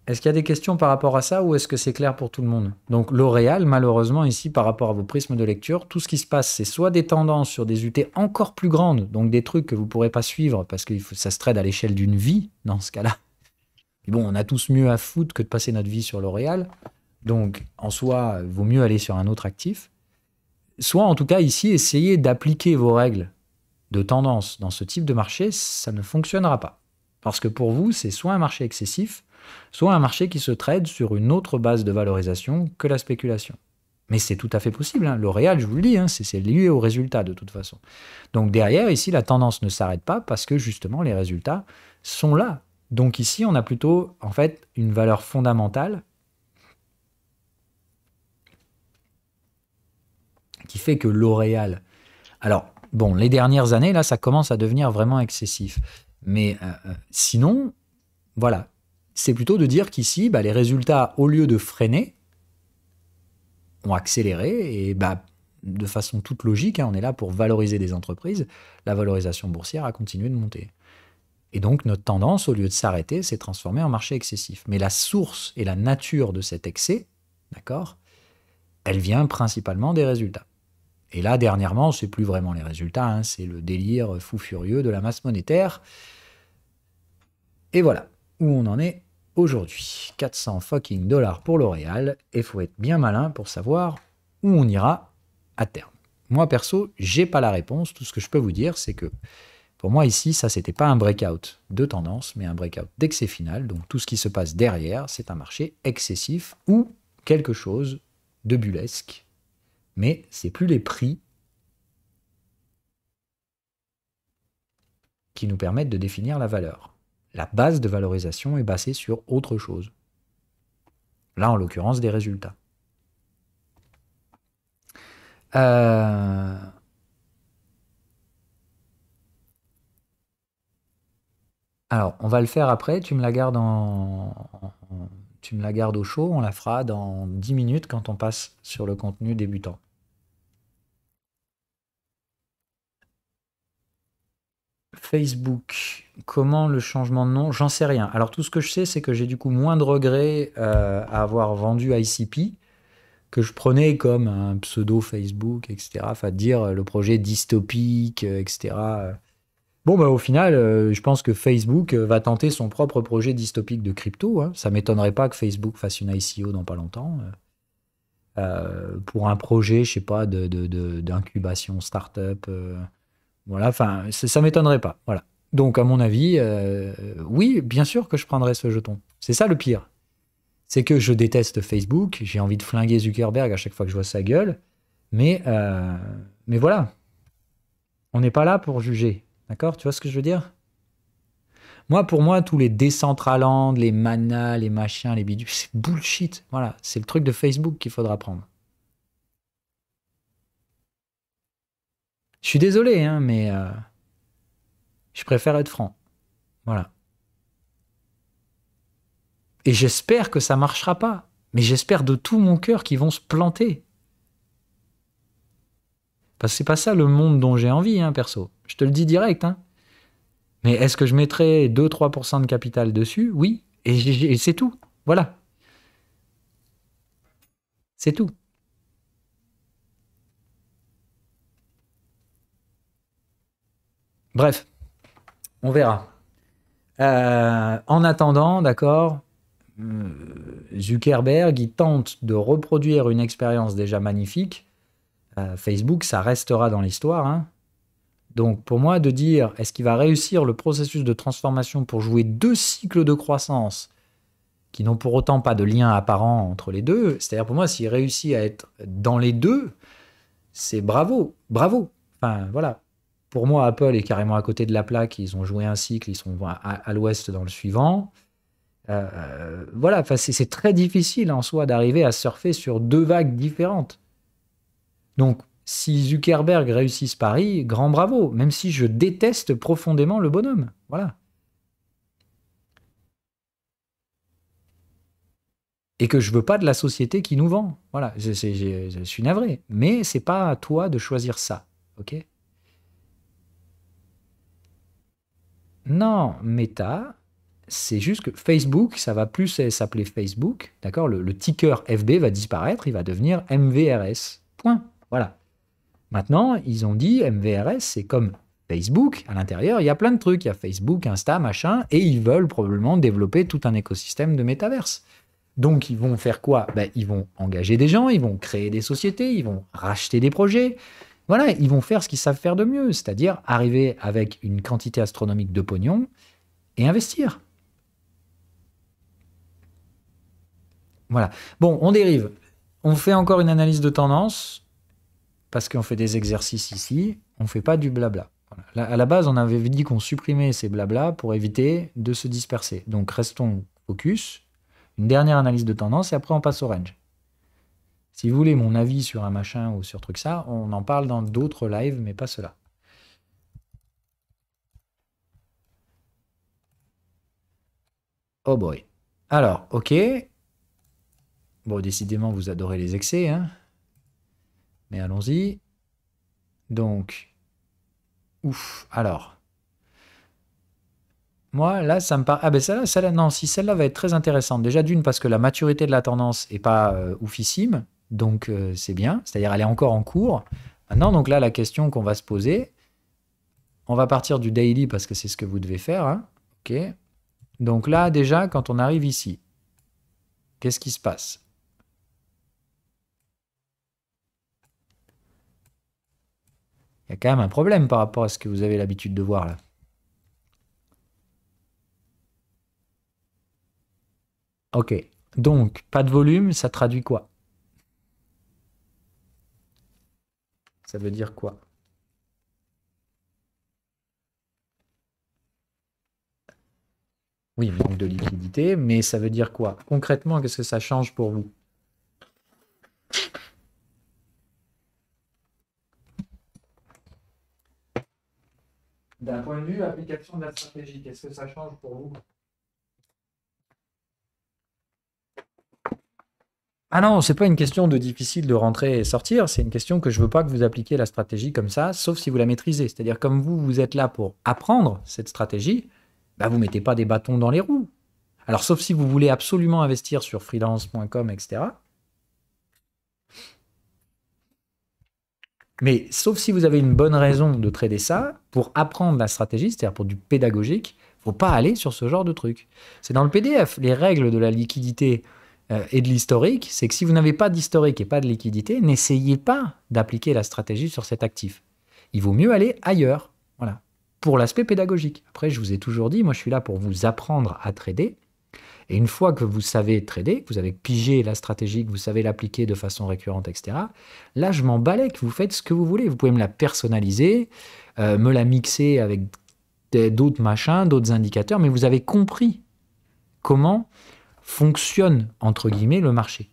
Est-ce qu'il y a des questions par rapport à ça ou est-ce que c'est clair pour tout le monde ? Donc L'Oréal, malheureusement, ici, par rapport à vos prismes de lecture, tout ce qui se passe, c'est soit des tendances sur des UT encore plus grandes, donc des trucs que vous ne pourrez pas suivre parce que ça se trade à l'échelle d'une vie dans ce cas-là. Et bon, on a tous mieux à foutre que de passer notre vie sur L'Oréal. Donc, en soi, il vaut mieux aller sur un autre actif. Soit, en tout cas, ici, essayer d'appliquer vos règles de tendance dans ce type de marché, ça ne fonctionnera pas. Parce que pour vous, c'est soit un marché excessif, soit un marché qui se trade sur une autre base de valorisation que la spéculation. Mais c'est tout à fait possible. Hein. L'Oréal, je vous le dis, hein, c'est lié aux résultats de toute façon. Donc derrière, ici, la tendance ne s'arrête pas parce que justement, les résultats sont là. Donc ici, on a plutôt en fait une valeur fondamentale qui fait que L'Oréal... Alors, bon, les dernières années, là, ça commence à devenir vraiment excessif. Mais sinon, voilà, c'est plutôt de dire qu'ici, les résultats, au lieu de freiner, ont accéléré et de façon toute logique, hein, on est là pour valoriser des entreprises, la valorisation boursière a continué de monter. Et donc notre tendance, au lieu de s'arrêter, s'est transformée en marché excessif. Mais la source et la nature de cet excès, d'accord, elle vient principalement des résultats. Et là, dernièrement, c'est plus vraiment les résultats, hein, c'est le délire fou furieux de la masse monétaire. Et voilà où on en est aujourd'hui. 400 fucking dollars pour L'Oréal, et il faut être bien malin pour savoir où on ira à terme. Moi, perso, j'ai pas la réponse. Tout ce que je peux vous dire, c'est que pour moi, ici, ça, c'était pas un breakout de tendance, mais un breakout d'excès final. Donc, tout ce qui se passe derrière, c'est un marché excessif ou quelque chose de bullesque. Mais c'est plus les prix qui nous permettent de définir la valeur. La base de valorisation est basée sur autre chose. Là, en l'occurrence, des résultats. Alors, on va le faire après. Tu me la gardes tu me la gardes au chaud. On la fera dans 10 minutes quand on passe sur le contenu débutant. Facebook, comment le changement de nom? J'en sais rien. Alors tout ce que je sais, c'est que j'ai du coup moins de regrets à avoir vendu ICP, que je prenais comme un pseudo Facebook, etc. Enfin, dire le projet dystopique, etc. Bon, au final, je pense que Facebook va tenter son propre projet dystopique de crypto. Hein. Ça ne m'étonnerait pas que Facebook fasse une ICO dans pas longtemps. Pour un projet, je sais pas, d'incubation startup. Voilà, enfin, ça m'étonnerait pas. Voilà. Donc, à mon avis, oui, bien sûr que je prendrais ce jeton. C'est ça le pire. C'est que je déteste Facebook, j'ai envie de flinguer Zuckerberg à chaque fois que je vois sa gueule, mais voilà. On n'est pas là pour juger. D'accord? Tu vois ce que je veux dire? Pour moi, tous les Decentraland, les Mana, les machins, les bidules, c'est bullshit. Voilà, c'est le truc de Facebook qu'il faudra prendre. Je suis désolé, hein, mais je préfère être franc. Voilà. Et j'espère que ça marchera pas. Mais j'espère de tout mon cœur qu'ils vont se planter. Parce que c'est pas ça le monde dont j'ai envie, hein, perso. Je te le dis direct, hein. Mais est-ce que je mettrais 2-3% de capital dessus? Oui. Et c'est tout. Voilà. C'est tout. Bref. On verra. En attendant, d'accord, Zuckerberg, il tente de reproduire une expérience déjà magnifique. Facebook, ça restera dans l'histoire. Hein. Donc pour moi, de dire, est-ce qu'il va réussir le processus de transformation pour jouer 2 cycles de croissance qui n'ont pour autant pas de lien apparent entre les deux, c'est-à-dire pour moi, s'il réussit à être dans les deux, c'est bravo, bravo. Enfin, voilà. Pour moi, Apple est carrément à côté de la plaque. Ils ont joué un cycle, ils sont à l'ouest dans le suivant. Voilà, c'est très difficile en soi d'arriver à surfer sur 2 vagues différentes. Donc, si Zuckerberg réussit ce pari, grand bravo, même si je déteste profondément le bonhomme. Voilà. Et que je veux pas de la société qui nous vend. Voilà, je suis navré. Mais c'est pas à toi de choisir ça, ok? Non, Meta, c'est juste que Facebook, ça va plus s'appeler Facebook, d'accord? Le ticker FB va disparaître, il va devenir MVRS. Point. Voilà. Maintenant, ils ont dit MVRS, c'est comme Facebook. À l'intérieur, il y a plein de trucs. Il y a Facebook, Insta, machin, et ils veulent probablement développer tout un écosystème de métaverse. Donc, ils vont faire quoi? Ils vont engager des gens, ils vont créer des sociétés, ils vont racheter des projets. Voilà, ils vont faire ce qu'ils savent faire de mieux, c'est-à-dire arriver avec une quantité astronomique de pognon et investir. Voilà. Bon, on dérive. On fait encore une analyse de tendance, parce qu'on fait des exercices ici. On ne fait pas du blabla. Voilà. Là, à la base, on avait dit qu'on supprimait ces blabla pour éviter de se disperser. Donc, restons focus. Une dernière analyse de tendance, et après, on passe au range. Si vous voulez mon avis sur un machin ou sur truc ça, on en parle dans d'autres lives, mais pas cela. Oh boy. Alors, ok. Bon, décidément, vous adorez les excès, hein. Mais allons-y. Donc, ouf. Alors, moi, là, ça me paraît... Ah ben celle-là, non, si celle-là va être très intéressante. Déjà d'une, parce que la maturité de la tendance est pas oufissime, donc c'est bien. C'est-à-dire, elle est encore en cours. Maintenant, donc là, la question qu'on va se poser, on va partir du daily parce que c'est ce que vous devez faire, hein. Ok. Donc là, déjà, quand on arrive ici, qu'est-ce qui se passe? Il y a quand même un problème par rapport à ce que vous avez l'habitude de voir là. Ok. Donc, pas de volume, ça traduit quoi? Ça veut dire quoi? Oui, manque de liquidité, mais ça veut dire quoi? Concrètement, qu'est-ce que ça change pour vous? D'un point de vue application de la stratégie, qu'est-ce que ça change pour vous? Ah non, c'est pas une question de difficile de rentrer et sortir, c'est une question que je veux pas que vous appliquiez la stratégie comme ça, sauf si vous la maîtrisez. C'est-à-dire comme vous êtes là pour apprendre cette stratégie, bah vous mettez pas des bâtons dans les roues. Alors sauf si vous voulez absolument investir sur freelance.com, etc. Mais sauf si vous avez une bonne raison de trader ça, pour apprendre la stratégie, c'est-à-dire pour du pédagogique, faut pas aller sur ce genre de truc. C'est dans le PDF, les règles de la liquidité et de l'historique, c'est que si vous n'avez pas d'historique et pas de liquidité, n'essayez pas d'appliquer la stratégie sur cet actif. Il vaut mieux aller ailleurs, voilà, pour l'aspect pédagogique. Après, je vous ai toujours dit, moi je suis là pour vous apprendre à trader. Et une fois que vous savez trader, que vous avez pigé la stratégie, que vous savez l'appliquer de façon récurrente, etc., là, je m'en balais que vous faites ce que vous voulez. Vous pouvez me la personnaliser, me la mixer avec d'autres machins, d'autres indicateurs, mais vous avez compris comment fonctionne, entre guillemets, le marché.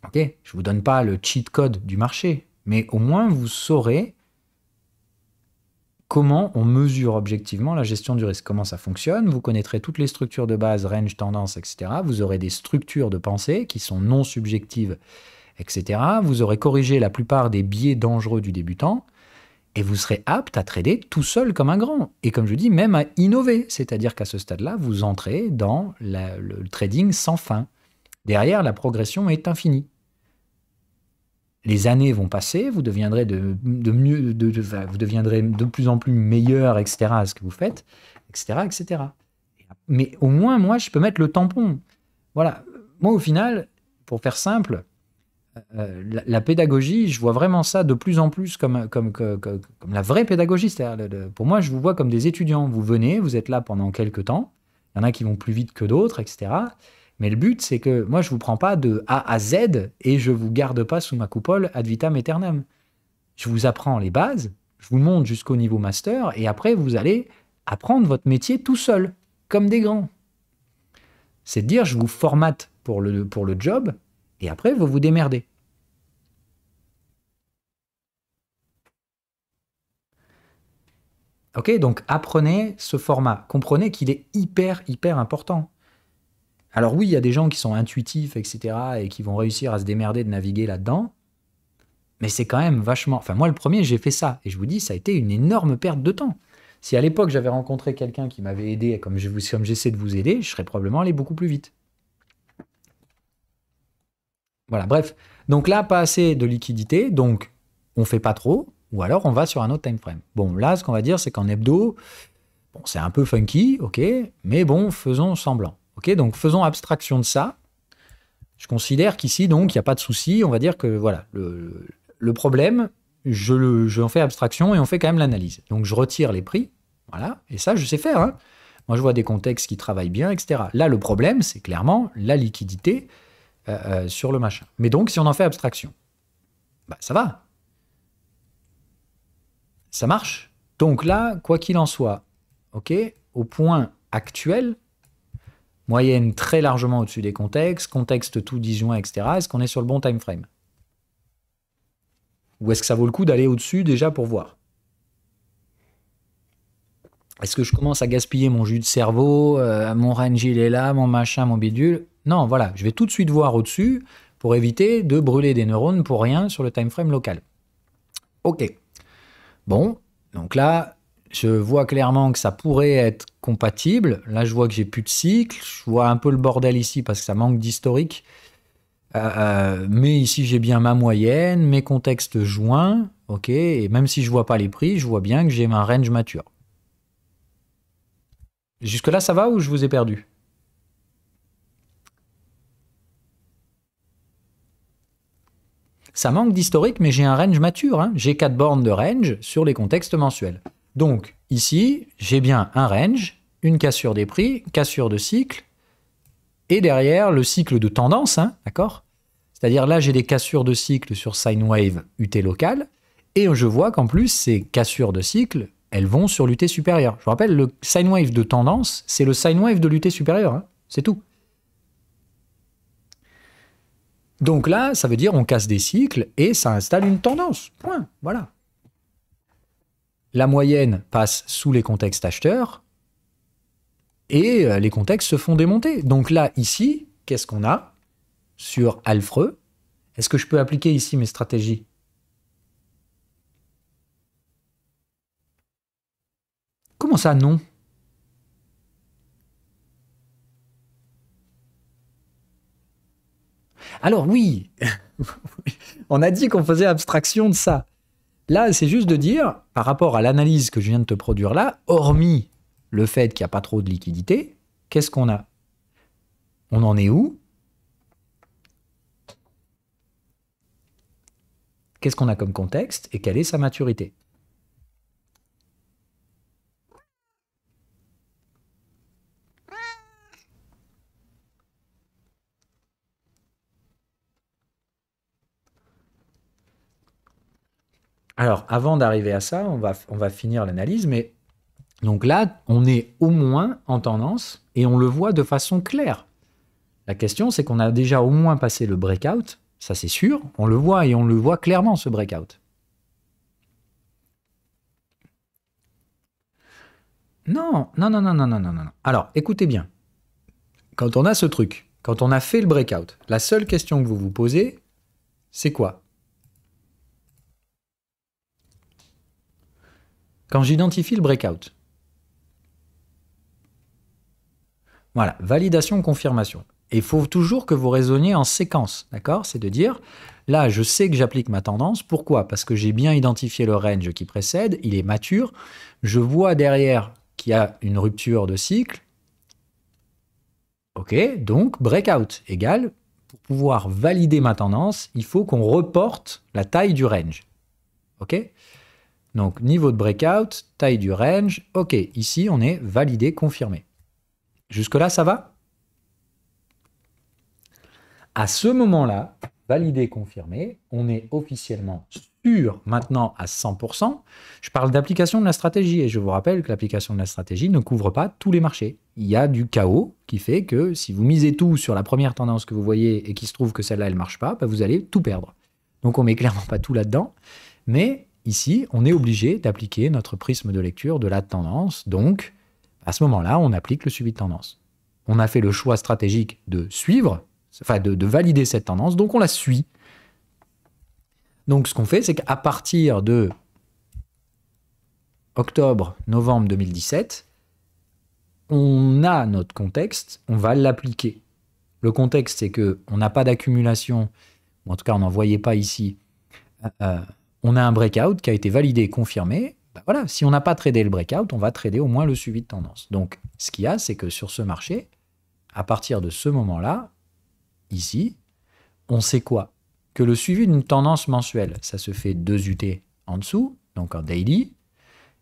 Ok, je ne vous donne pas le cheat code du marché, mais au moins vous saurez comment on mesure objectivement la gestion du risque, comment ça fonctionne. Vous connaîtrez toutes les structures de base, range, tendance, etc. Vous aurez des structures de pensée qui sont non subjectives, etc. Vous aurez corrigé la plupart des biais dangereux du débutant et vous serez apte à trader tout seul comme un grand. Et comme je dis, même à innover. C'est-à-dire qu'à ce stade-là, vous entrez dans le trading sans fin. Derrière, la progression est infinie. Les années vont passer, vous deviendrez de plus en plus meilleur, etc., à ce que vous faites, etc., etc. Mais au moins, moi, je peux mettre le tampon. Voilà. Moi, au final, pour faire simple, la pédagogie, je vois vraiment ça de plus en plus comme la vraie pédagogie. C'est-à-dire, pour moi, je vous vois comme des étudiants. Vous venez, vous êtes là pendant quelques temps. Il y en a qui vont plus vite que d'autres, etc. Mais le but, c'est que moi, je ne vous prends pas de A à Z et je ne vous garde pas sous ma coupole ad vitam aeternam. Je vous apprends les bases, je vous monte jusqu'au niveau master et après, vous allez apprendre votre métier tout seul, comme des grands. C'est de dire, je vous formate pour le job et après, vous vous démerdez. Ok, donc apprenez ce format. Comprenez qu'il est hyper, hyper important. Alors oui, il y a des gens qui sont intuitifs, etc., et qui vont réussir à se démerder de naviguer là-dedans, mais c'est quand même vachement... Enfin, moi, le premier, j'ai fait ça, et je vous dis, ça a été une énorme perte de temps. Si à l'époque, j'avais rencontré quelqu'un qui m'avait aidé, comme j'essaie de vous aider, je serais probablement allé beaucoup plus vite. Voilà, bref. Donc là, pas assez de liquidité, donc on fait pas trop, ou alors on va sur un autre time frame. Bon, là, ce qu'on va dire, c'est qu'en hebdo, bon, c'est un peu funky, ok, mais bon, faisons semblant. Ok, donc faisons abstraction de ça. Je considère qu'ici, donc, il n'y a pas de souci. On va dire que, voilà, le problème, je en fais abstraction et on fait quand même l'analyse. Donc, je retire les prix, voilà, et ça, je sais faire, hein. Moi, je vois des contextes qui travaillent bien, etc. Là, le problème, c'est clairement la liquidité sur le machin. Mais donc, si on en fait abstraction, bah, ça va. Ça marche. Donc là, quoi qu'il en soit, ok, au point actuel, moyenne très largement au-dessus des contextes, contexte tout disjoint, etc. Est-ce qu'on est sur le bon time frame? Ou est-ce que ça vaut le coup d'aller au-dessus déjà pour voir? Est-ce que je commence à gaspiller mon jus de cerveau, mon range il est là, mon machin, mon bidule? Non, voilà, je vais tout de suite voir au-dessus pour éviter de brûler des neurones pour rien sur le time frame local. Ok. Bon, donc là, je vois clairement que ça pourrait être compatible. Là, je vois que j'ai plus de cycle. Je vois un peu le bordel ici parce que ça manque d'historique. Mais ici, j'ai bien ma moyenne, mes contextes joints. Ok, et même si je vois pas les prix, je vois bien que j'ai un range mature. Jusque-là, ça va ou je vous ai perdu? Ça manque d'historique, mais j'ai un range mature. Hein. J'ai 4 bornes de range sur les contextes mensuels. Donc, ici, j'ai bien un range, une cassure des prix, cassure de cycle, et derrière, le cycle de tendance, hein, d'accord? C'est-à-dire là, j'ai des cassures de cycle sur sine wave UT local, et je vois qu'en plus, ces cassures de cycle, elles vont sur l'UT supérieur. Je vous rappelle, le sine wave de tendance, c'est le sine wave de l'UT supérieur, hein, c'est tout. Donc là, ça veut dire on casse des cycles et ça installe une tendance. Point. Voilà. La moyenne passe sous les contextes acheteurs et les contextes se font démonter. Donc là, ici, qu'est-ce qu'on a sur Alfreux? Est-ce que je peux appliquer ici mes stratégies? Comment ça, non? Alors oui, on a dit qu'on faisait abstraction de ça. Là, c'est juste de dire, par rapport à l'analyse que je viens de te produire là, hormis le fait qu'il n'y a pas trop de liquidité, qu'est-ce qu'on a? On en est où? Qu'est-ce qu'on a comme contexte et quelle est sa maturité? Alors, avant d'arriver à ça, on va finir l'analyse, mais donc là, on est au moins en tendance et on le voit de façon claire. La question, c'est qu'on a déjà au moins passé le breakout, ça c'est sûr, on le voit et on le voit clairement ce breakout. Non, non, non, non, non, non, non, non. Alors, écoutez bien. Quand on a ce truc, quand on a fait le breakout, la seule question que vous vous posez, c'est quoi? Quand j'identifie le breakout, voilà, validation, confirmation. Et il faut toujours que vous raisonniez en séquence, d'accord? C'est de dire, là, je sais que j'applique ma tendance. Pourquoi? Parce que j'ai bien identifié le range qui précède, il est mature. Je vois derrière qu'il y a une rupture de cycle. Ok, donc breakout égale, pour pouvoir valider ma tendance, il faut qu'on reporte la taille du range. Ok? Donc niveau de breakout, taille du range. Ok, ici on est validé, confirmé. Jusque-là, ça va? À ce moment-là, validé, confirmé, on est officiellement sûr maintenant à 100%. Je parle d'application de la stratégie et je vous rappelle que l'application de la stratégie ne couvre pas tous les marchés. Il y a du chaos qui fait que si vous misez tout sur la première tendance que vous voyez et qu'il se trouve que celle-là, elle ne marche pas, bah vous allez tout perdre. Donc on met clairement pas tout là-dedans. Mais ici, on est obligé d'appliquer notre prisme de lecture de la tendance. Donc, à ce moment-là, on applique le suivi de tendance. On a fait le choix stratégique de suivre, enfin de valider cette tendance, donc on la suit. Donc ce qu'on fait, c'est qu'à partir de octobre-novembre 2017, on a notre contexte, on va l'appliquer. Le contexte, c'est qu'on n'a pas d'accumulation, ou en tout cas on n'en voyait pas ici. On a un breakout qui a été validé et confirmé. Ben voilà, si on n'a pas tradé le breakout, on va trader au moins le suivi de tendance. Donc ce qu'il y a, c'est que sur ce marché, à partir de ce moment-là, ici, on sait quoi? Que le suivi d'une tendance mensuelle, ça se fait 2 UT en dessous, donc en daily.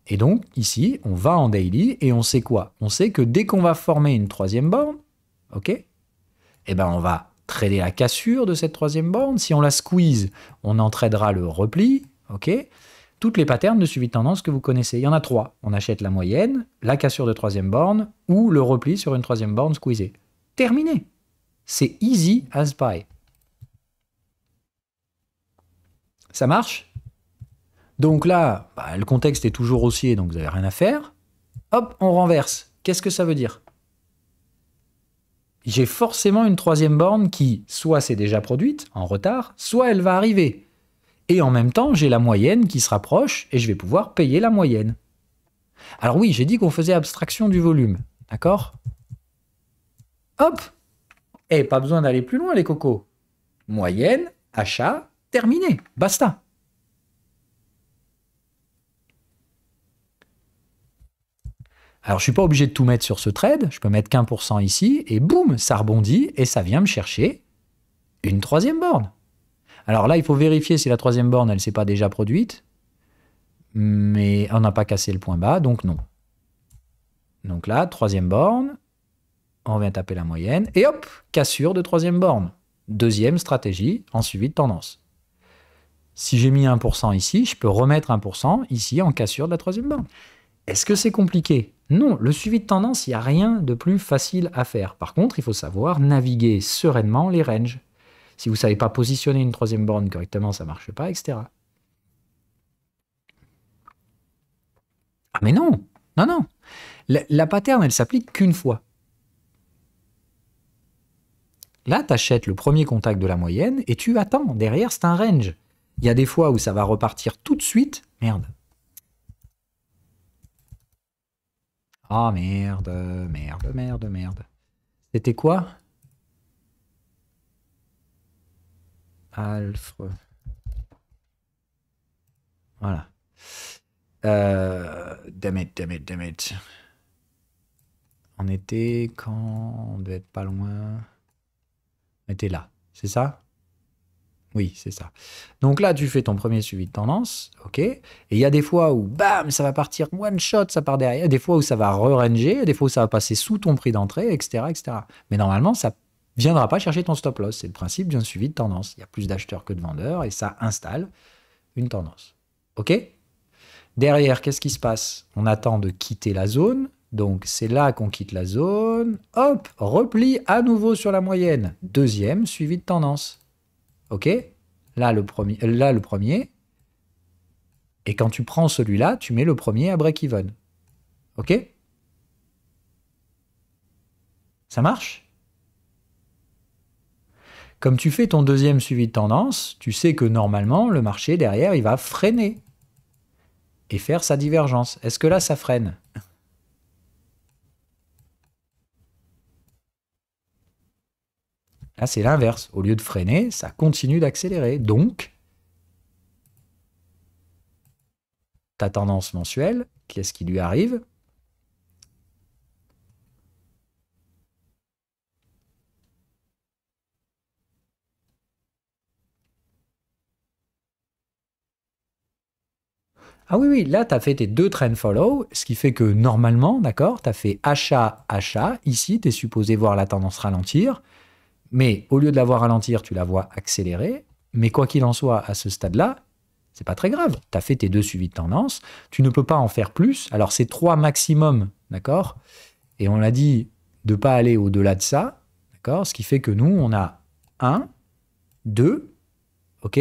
Et donc, ici, on va en daily et on sait quoi? On sait que dès qu'on va former une troisième borne, ok? Eh ben, on va trader la cassure de cette troisième borne. Si on la squeeze, on en tradera le repli. Ok. Toutes les patterns de suivi de tendance que vous connaissez. Il y en a 3. On achète la moyenne, la cassure de troisième borne ou le repli sur une troisième borne squeezée. Terminé. C'est easy as pie. Ça marche? Donc là, le contexte est toujours haussier, donc vous n'avez rien à faire. Hop, on renverse. Qu'est-ce que ça veut dire? J'ai forcément une troisième borne qui, soit c'est déjà produite, en retard, soit elle va arriver. Et en même temps, j'ai la moyenne qui se rapproche et je vais pouvoir payer la moyenne. Alors oui, j'ai dit qu'on faisait abstraction du volume. D'accord? Hop! Et pas besoin d'aller plus loin, les cocos. Moyenne, achat, terminé. Basta. Alors, je ne suis pas obligé de tout mettre sur ce trade. Je peux mettre qu'1% ici et boum, ça rebondit et ça vient me chercher une troisième borne. Alors là, il faut vérifier si la troisième borne, elle ne s'est pas déjà produite. Mais on n'a pas cassé le point bas, donc non. Donc là, troisième borne. On vient taper la moyenne. Et hop, cassure de troisième borne. Deuxième stratégie en suivi de tendance. Si j'ai mis 1% ici, je peux remettre 1% ici en cassure de la troisième borne. Est-ce que c'est compliqué? Non, le suivi de tendance, il n'y a rien de plus facile à faire. Par contre, il faut savoir naviguer sereinement les ranges. Si vous ne savez pas positionner une troisième borne correctement, ça ne marche pas, etc. Ah mais non, non, non. La pattern, elle s'applique qu'une fois. Là, tu achètes le premier contact de la moyenne et tu attends. Derrière, c'est un range. Il y a des fois où ça va repartir tout de suite. Merde. Ah merde, merde, merde, merde. C'était quoi? Alpha. Voilà. Damn it. On était quand? On devait être pas loin. On était là, c'est ça? Oui, c'est ça. Donc là, tu fais ton premier suivi de tendance, ok? Et il y a des fois où, bam, ça va partir one shot, ça part derrière. Des fois où ça va re-ranger, des fois où ça va passer sous ton prix d'entrée, etc., etc. Mais normalement, ça viendra pas chercher ton stop loss. C'est le principe d'un suivi de tendance. Il y a plus d'acheteurs que de vendeurs et ça installe une tendance. Ok? Derrière, qu'est-ce qui se passe? On attend de quitter la zone. Donc, c'est là qu'on quitte la zone. Hop, repli à nouveau sur la moyenne. Deuxième suivi de tendance. Ok? Là, le premier. Et quand tu prends celui-là, tu mets le premier à break-even. Ok? Ça marche? Comme tu fais ton deuxième suivi de tendance, tu sais que normalement, le marché derrière, il va freiner et faire sa divergence. Est-ce que là, ça freine? Là, c'est l'inverse. Au lieu de freiner, ça continue d'accélérer. Donc, ta tendance mensuelle, qu'est-ce qui lui arrive? Ah oui, oui, là, tu as fait tes deux trend follow, ce qui fait que normalement, d'accord, tu as fait achat, achat. Ici, tu es supposé voir la tendance ralentir. Mais au lieu de la voir ralentir, tu la vois accélérer. Mais quoi qu'il en soit, à ce stade-là, c'est pas très grave. Tu as fait tes deux suivis de tendance. Tu ne peux pas en faire plus. Alors, c'est 3 maximum, d'accord? Et on l'a dit de ne pas aller au-delà de ça, d'accord? Ce qui fait que nous, on a 1, 2, ok?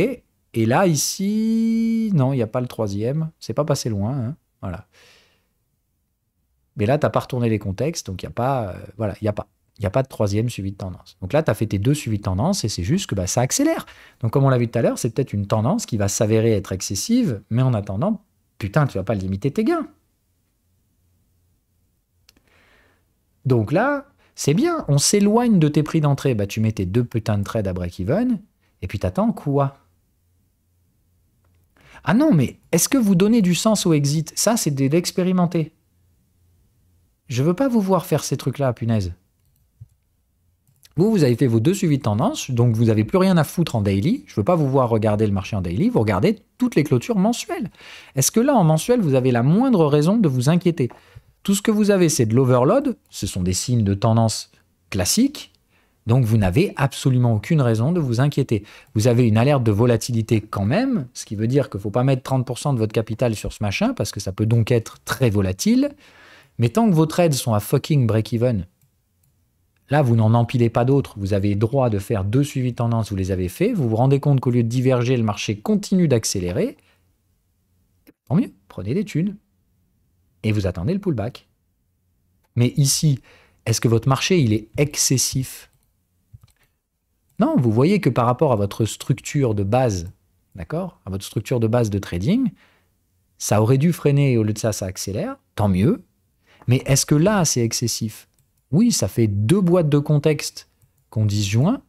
Et là, ici, non, il n'y a pas le troisième. C'est pas passé loin, hein, voilà. Mais là, tu n'as pas retourné les contextes, donc il n'y a pas, voilà, il n'y a pas. Il n'y a pas de troisième suivi de tendance. Donc là, tu as fait tes deux suivis de tendance et c'est juste que ça accélère. Donc comme on l'a vu tout à l'heure, c'est peut-être une tendance qui va s'avérer être excessive, mais en attendant, putain, tu ne vas pas limiter tes gains. Donc là, c'est bien, on s'éloigne de tes prix d'entrée. Tu mets tes deux putains de trades à break-even et puis t'attends quoi? Ah non, mais est-ce que vous donnez du sens au exit? Ça, c'est de l'expérimenter. Je veux pas vous voir faire ces trucs-là, punaise. Vous avez fait vos deux suivis de tendance, donc vous n'avez plus rien à foutre en daily. Je ne veux pas vous voir regarder le marché en daily, vous regardez toutes les clôtures mensuelles. Est-ce que là, en mensuel, vous avez la moindre raison de vous inquiéter? Tout ce que vous avez, c'est de l'overload, ce sont des signes de tendance classiques. Donc, vous n'avez absolument aucune raison de vous inquiéter. Vous avez une alerte de volatilité quand même, ce qui veut dire qu'il ne faut pas mettre 30% de votre capital sur ce machin, parce que ça peut donc être très volatile. Mais tant que vos trades sont à fucking break-even, là, vous n'en empilez pas d'autres. Vous avez droit de faire 2 suivis de tendance, vous les avez faits. Vous vous rendez compte qu'au lieu de diverger, le marché continue d'accélérer. Tant mieux, prenez des thunes. Et vous attendez le pullback. Mais ici, est-ce que votre marché, il est excessif ? Non, vous voyez que par rapport à votre structure de base, d'accord, à votre structure de base de trading, ça aurait dû freiner et au lieu de ça, ça accélère. Tant mieux. Mais est-ce que là, c'est excessif ? Oui, ça fait 2 boîtes de contexte qu'on disjoint.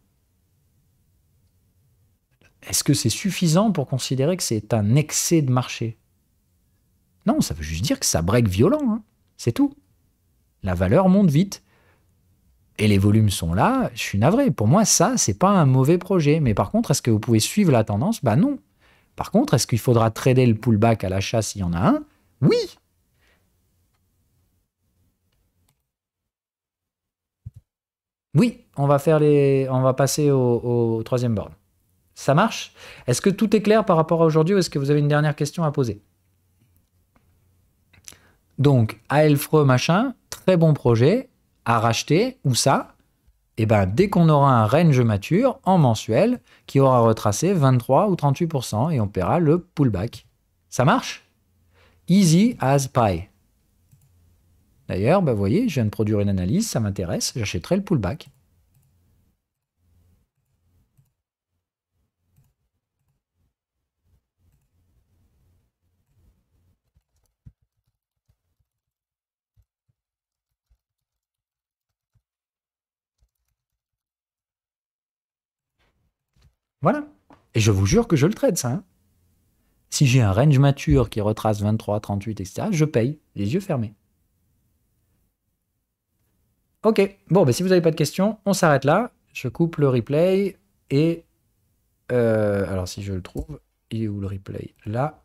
Est-ce que c'est suffisant pour considérer que c'est un excès de marché ? Non, ça veut juste dire que ça break violent. Hein. C'est tout. La valeur monte vite. Et les volumes sont là, je suis navré. Pour moi, ça, c'est pas un mauvais projet. Mais par contre, est-ce que vous pouvez suivre la tendance ? Bah non. Par contre, est-ce qu'il faudra trader le pullback à l'achat s'il y en a un ? Oui. Oui, on va passer au troisième board. Ça marche ? Est-ce que tout est clair par rapport à aujourd'hui ou est-ce que vous avez une dernière question à poser ? Donc, ALFRE machin, très bon projet, à racheter, où ça ? Eh bien, dès qu'on aura un range mature en mensuel qui aura retracé 23 ou 38% et on paiera le pullback. Ça marche ? Easy as pie. D'ailleurs, vous voyez, je viens de produire une analyse, ça m'intéresse, j'achèterai le pullback. Voilà. Et je vous jure que je le trade, ça. Hein. Si j'ai un range mature qui retrace 23, 38, etc., je paye, les yeux fermés. Ok, bon, si vous n'avez pas de questions, on s'arrête là. Je coupe le replay et... alors, si je le trouve, il est où le replay ? Là.